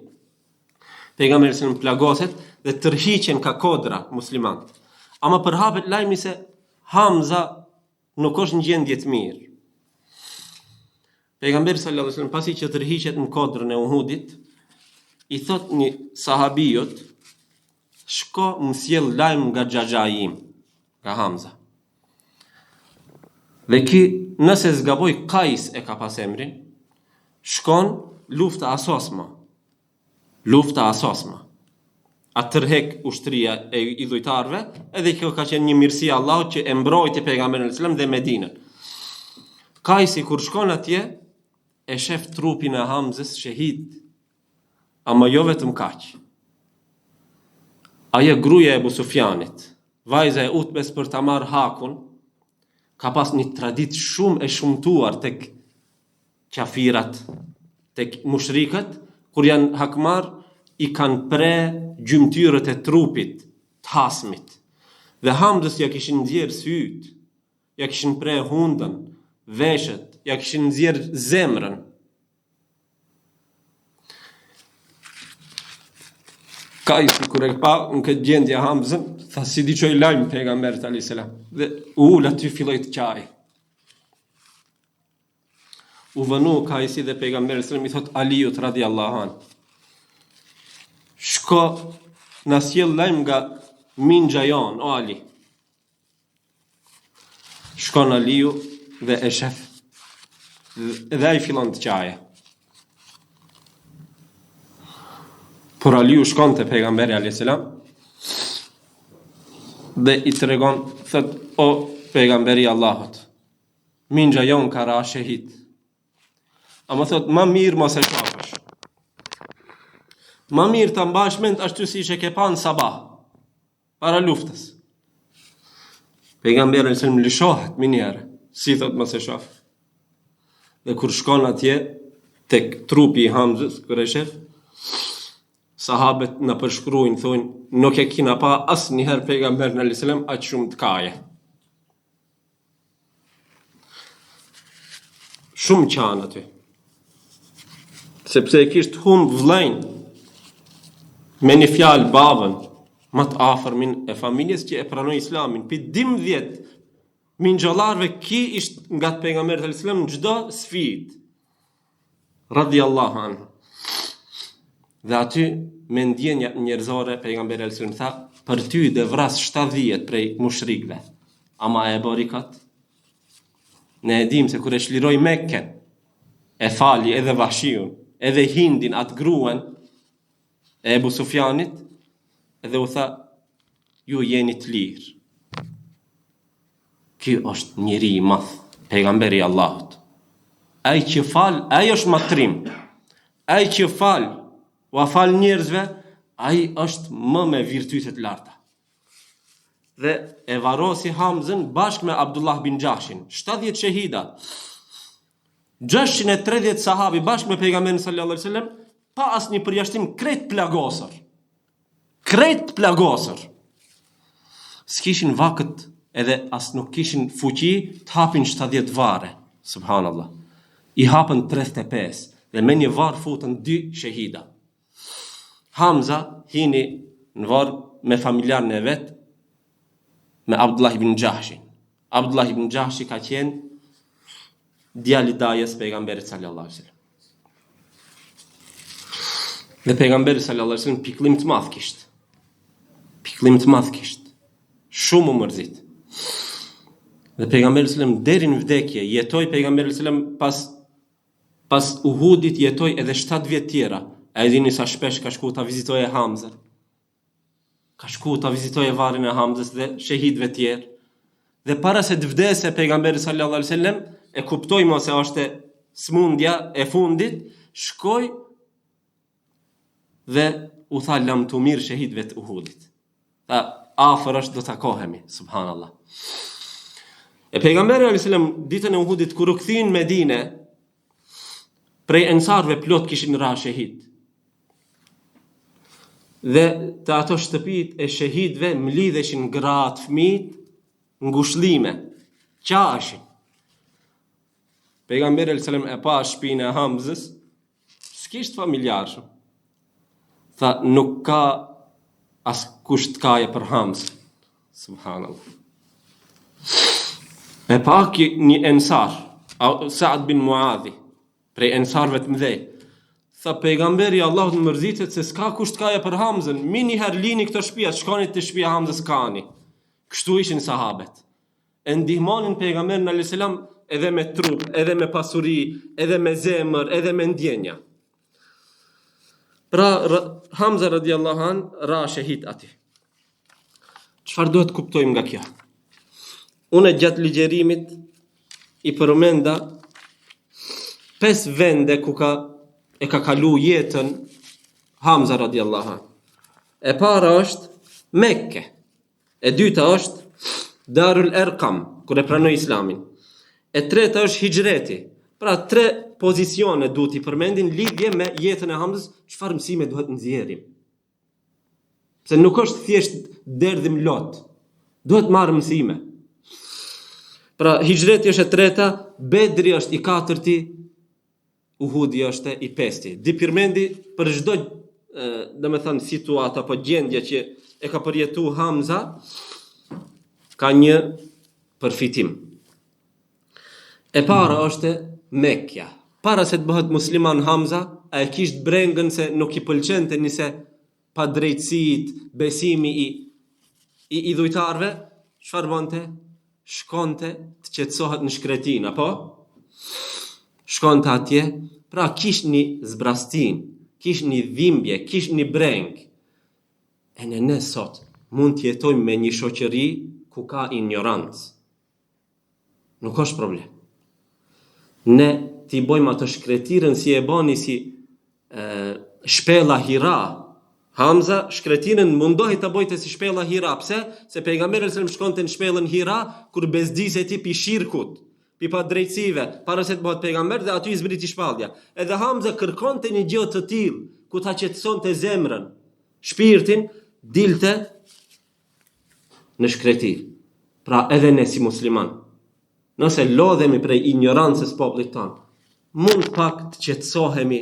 Pejgamberi në plagoset dhe tërhiqen ka kodra muslimanët. Ama përhapet lajmi se Hamza nuk është në gjendje të mirë. Pejgamberi sallallahu alaihi wasallam pasi që tërhiqet në kodrën e Uhudit, i thot një sahabijot, shko më sjell lajm nga xhaxhaim, nga Hamza. Dhe ki, nëse zgaboj Kajs e ka pas emrin, shkon lufta asosma. Lufta asosma. A tërhek ushtria e idhujtarve, edhe kjo ka qenë një mirësi Allahut që e mbrojti pejgamberin sallallahu alaihi wasallam dhe Medinën. Kajsi kur shkon atje, e shef trupin e Hamzës shahid, ama jo vetëm kaq. Ajo gruaja e Abu Sufjanit, vajza e Utbes për ta marrë hakun, ka pas një tradit shumë e shumtuar tek qafirat, tek mushrikët, kur janë hakmar, i kanë pre gjymtyrët e trupit të hasmit. Dhe Hamzës ja kishin nxjerr syt, ja kishin pre hundën, veshët, ja kishin nxjerr zemrën. Kajsi kur e pa në këtë gjendje Hamzën, tha si di çoj lajm pejgamberit alayhis salam. Dhe ul aty filloi të qaj. U vënu Kajsi dhe pejgamberi sallallahu alaihi wasallam i thot Aliut radiallahu an. Shko na sjell lajm nga minxha jon, o Ali. Shkon Aliu dhe e shef. Dhe ai fillon të qaje. Por Aliu shkon të pejgamberi alayhis salam dhe i tregon, thot, o pejgamberi Allahut, minxha jon ka ra shahid. Ama thot, ma mirë mos e shafësh. Ma mirë të mbash mend ashtu si që ke pa në sabah, para luftës. Pejgamberi alayhis salam lëshohet minjere, si thot mos e shaf. Dhe kur shkon atje, tek trupi i Hamzës, kur e shef, sahabët në përshkruajnë, thonë, nuk e kina pa asë njëherë pejgamberin alayhis salam aq shumë të kaje. Shumë qanë aty. Sepse e kisht hum vllajn me një fjalë babën, më të afërmin e familjes që e pranoi Islamin. Pi 12 minxhollarve ki ishte nga pejgamberi alayhis salam në çdo sfidë. Radiallahu anhu. Dhe aty me ndjenja njerëzore pejgamberi alayhis salam tha, për ty dhe vras 70 prej mushrikëve. Ama e bëri kat. Ne e dim se kur e shliroi Mekken, e fali edhe Vahshiun, edhe Hindin atë gruan e Abu Sufjanit, edhe u tha, ju jeni të lirë. Ky është njeri i madh, pejgamberi i Allahut. Ai që fal, ai është matrim. Ai që fal, u fal njerëzve, ai është më me virtyte të larta. Dhe e varosi Hamzën bashkë me Abdullah bin Gjashin, 70 shahida, 630 sahabi bashkë me pejgamberin sallallahu alaihi wasallam, pa asnjë përjashtim, krejt plagosur. Krejt plagosur. S'kishin vakët edhe as nuk kishin fuqi të hapin 70 vare. Subhanallah. I hapën 35 dhe me një varë futën 2 shahida. Hamza hini në varë me familjarën e vetë, me Abdullah ibn Gjahshin. Abdullah ibn Gjahshi ka qenë djali dajes pejgamberit sallallahu alaihi wasallam. Dhe pejgamberi sallallahu alaihi wasallam pikëllim të madh kishte. Pikëllim të madh kishte. Shumë u mërzit. Dhe pejgamberi sallallahu alaihi wasallam deri në vdekje jetoi pejgamberi sallallahu alaihi wasallam pas Uhudit jetoi edhe 7 vjet tjera. A e dini sa shpesh ka shku ta vizitoje Hamzën? Ka shku ta vizitoje varrin e Hamzës dhe shahidëve tjerë. Dhe para se të vdesë pejgamberi sallallahu alaihi wasallam e kuptoi mos se është smundja e fundit, shkoi dhe u tha lam të mirë shahidëve të Uhudit. Tha afër është do të takohemi, subhanallah. E pejgamberi alayhis salam ditën e Uhudit kur u kthyn në Medinë, prej ensarve plot kishin ra shahid. Dhe të ato shtëpit e shahidve mlidheshin gratë, fëmijë, ngushëllime, qashin. Pejgamberi alayhis salam e pa shpinën e Hamzës, s'kisht familjar shumë. Tha, nuk ka as kusht kaje për Hamzën. Subhanallah. E pa një ensar, Saad bin Muadhi, prej ensarve të mëdhej. Tha pejgamberi Allahut më mërzitet se s'ka kusht kaje për Hamzën. Mini herlini këto shtëpia, shkoni te shtëpia Hamzës kani. Kështu ishin sahabet. E ndihmonin pejgamberin alayhis salam edhe me trup, edhe me pasuri, edhe me zemër, edhe me ndjenja. Pra Hamza radiallahu an ra shahid ati. Çfarë duhet kuptojmë nga kjo? Unë gjatë ligjerimit i përmenda 5 vende ku e ka kalu jetën Hamza radiallahu an. E para është Mekke. E dyta është Darul Arqam, kur e pranoi Islamin. E treta është hijreti. Pra 3 pozicione duhet i përmendin lidhje me jetën e Hamzës, çfarë mësime duhet nxjerrim. Se nuk është thjesht derdhim lot. Duhet marrë mësime. Pra hijreti është e treta, Bedri është i katërti, Uhudi është i pesti. Di përmendi për çdo domethënë situatë apo gjendje që e ka përjetu Hamza ka një përfitim. E para është Mekja. Para se të bëhet musliman Hamza, a e kishte brengën se nuk i pëlqente nëse pa drejtësit, besimi i idhujtarve, çfarë bënte? Shkonte të qetësohet në shkretin, apo? Shkonte atje, pra kish një zbrastin, kish një dhimbje, kish një breng. E ne sot mund të jetojmë me një shoqëri ku ka ignorancë. Nuk është problem. Ne t'i bojmë atë shkretirën si e bani si shpella Hira. Hamza shkretirën mundohi të bojte si shpella Hira. Pse? Se pejgamberi sallallahu alajhi wasallam shkonte në shpellën Hira kur bezdise ti pi shirkut, pi pa drejtësive, para se të bëhet pejgamber, dhe aty i zbriti shpallja. Edhe Hamza kërkonte një gjë të tillë, ku ta qetësonte zemrën, shpirtin, dilte në shkretir. Pra edhe ne si musliman, nëse lodhemi prej ignorancës popullit tonë, mund pak të qetësohemi,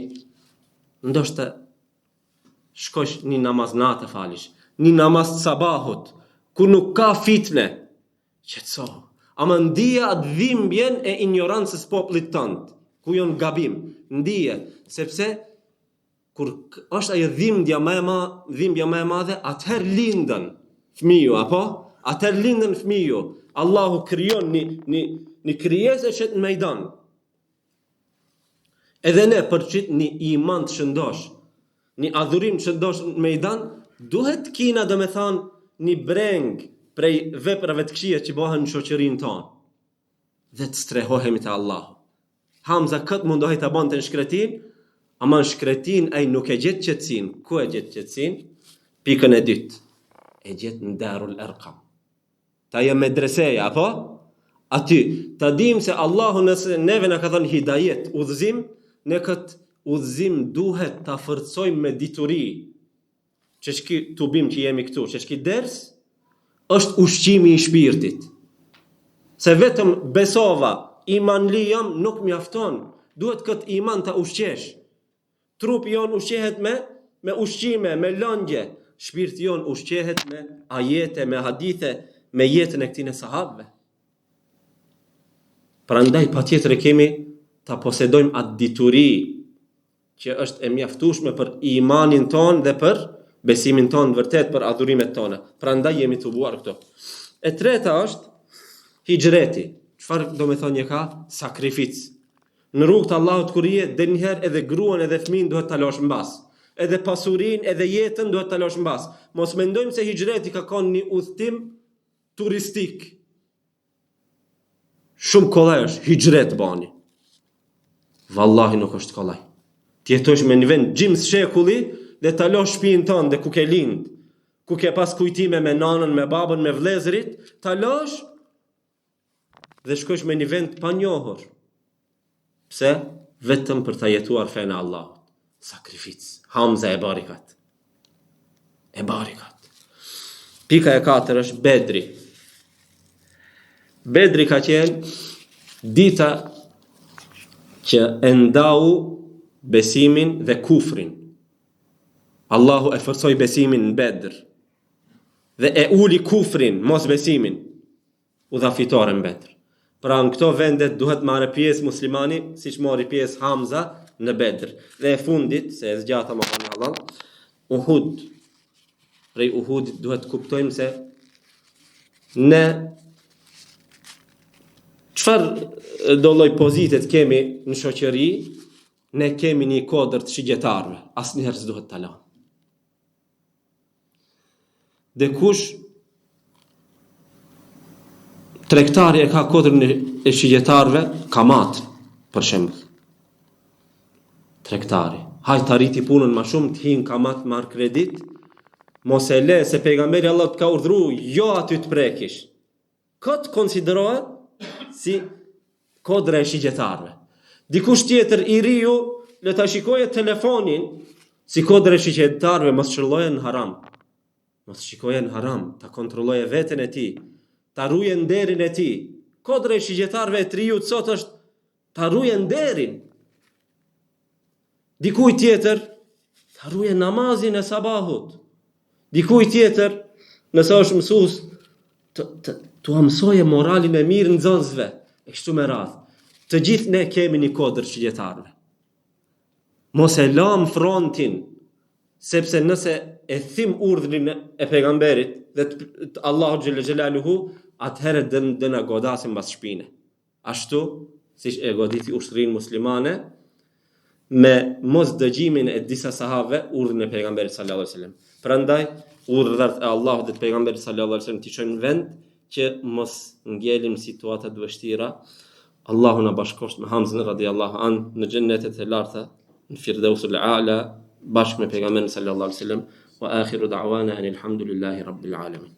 ndoshta shkosh një namaz natë falish, një namaz të sabahut, ku nuk ka fitne, qetësohu. Ama ndija atë dhimbjen e ignorancës popullit tonë, ku jon gabim, ndije, sepse kur është ajo dhimbja më e madhe, atëherë lindën fëmiu, apo? Atëherë lindën fëmiu. Allahu krijon një krijesë që në mejdan. Edhe ne përçit një iman të shëndosh, një adhurim të shëndosh në mejdan, duhet kina do me thonë një breng prej veprave të këqija që bëhen në shoqërinë tonë. Dhe të strehohemi te Allahu. Hamza këtë mundohej ta bante në shkretin, ama në shkretin ai nuk e gjet qetësinë. Ku e gjet qetësinë? Pikën e dytë. E gjet në Darul Arqam. Ta je medreseja, apo? Aty, ta dim se Allahu nëse neve na ka dhënë hidajet, udhëzim, ne këtë udhëzim duhet ta forcojmë me dituri. Çeshki tubim që jemi këtu, çeshki ders është ushqimi i shpirtit. Se vetëm besova, iman li jam, nuk mjafton. Duhet këtë iman ta ushqesh. Trupi jon ushqehet me ushqime, me lëngje. Shpirti jon ushqehet me ajete, me hadithe, me jetën e këtij sahabëve. Prandaj patjetër kemi ta posedojmë atë dituri që është e mjaftueshme për imanin ton dhe për besimin ton vërtet, për adhurimet tona. Prandaj jemi të buar këto. E treta është hijreti. Çfarë do me thonë ka? Sakrificë. Në rrugt të Allahut kur je, dhe njëherë edhe gruan edhe fëmin duhet ta lësh mbas. Edhe pasurinë, edhe jetën duhet ta lësh mbas. Mos mendojmë se hijreti ka qenë një udhtim turistik. Shumë kollaj është hijret bani. Vallahi nuk është kollaj. Ti jetosh me një vend gjimës shekulli dhe ta lësh shtëpinë tënde dhe ku ke lind, ku ke pas kujtime me nanën, me babën, me vëllezërit, ta lësh dhe shkosh me një vend pa njohur. Pse? Vetëm për ta jetuar fenë e Allahut. Sakrificë. Hamza e barikat. Pika e 4 është Bedri. Bedri ka qenë dita që e ndau besimin dhe kufrin. Allahu e forcoi besimin në Bedr dhe e uli kufrin, mos besimin, u dha fitore në Bedr. Pra në këto vendet duhet marrë pjesë muslimani, siç mori pjesë Hamza në Bedr. Dhe e fundit, se e zgjata më kanë Allah, Uhud. Prej Uhudit duhet kuptojmë se ne çfarë do lloj pozitet kemi në shoqëri, ne kemi një kodër të shigjetarëve, asnjëherë s'duhet ta lëmë. Dhe kush tregtari e ka kodrën e shigjetarëve, kamat, për shembull. Tregtari, hajt të rriti punën më shumë, të hin kamat marr kredit, mos e le se pejgamberi Allah të ka urdhëruar, jo aty të prekish. Këtë konsiderohet si kodra e shigjetarëve. Dikush tjetër i riu le ta shikoje telefonin si kodra e shigjetarëve, mos shërloje në haram. Mos shikoje në haram, ta kontrolloje veten e tij, ta ruje nderin e tij. Kodra e shigjetarëve e triut sot është ta ruje nderin. Dikuj tjetër ta ruje namazin e sabahut. Dikuj tjetër, nëse është mësues, të mësoje moralin e mirë në nxënësve, e kështu me radhë. Të gjithë ne kemi një kodër shigjetarëve. Mos e lam frontin, sepse nëse e thim urdhrin e pejgamberit dhe Allahu xhelle xhelaluhu, atëherë dëna godasim mbas shpine. Ashtu siç e goditi ushtrinë muslimane me mos dëgjimin e disa sahabëve urdhrin e pejgamberit sallallahu alaihi wasallam. Prandaj urdhrat e Allahut dhe të pejgamberit sallallahu alaihi wasallam të çojnë në vend që mos ngjelim situata të vështira. Allahu na bashkoft me Hamzën radhiyallahu an në xhennetet e larta, në Firdausul A'la, bashkë me pejgamberin sallallahu alaihi wasallam. Wa akhiru da'wana anil hamdulillahi rabbil alamin.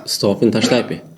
Stopin të shtepi.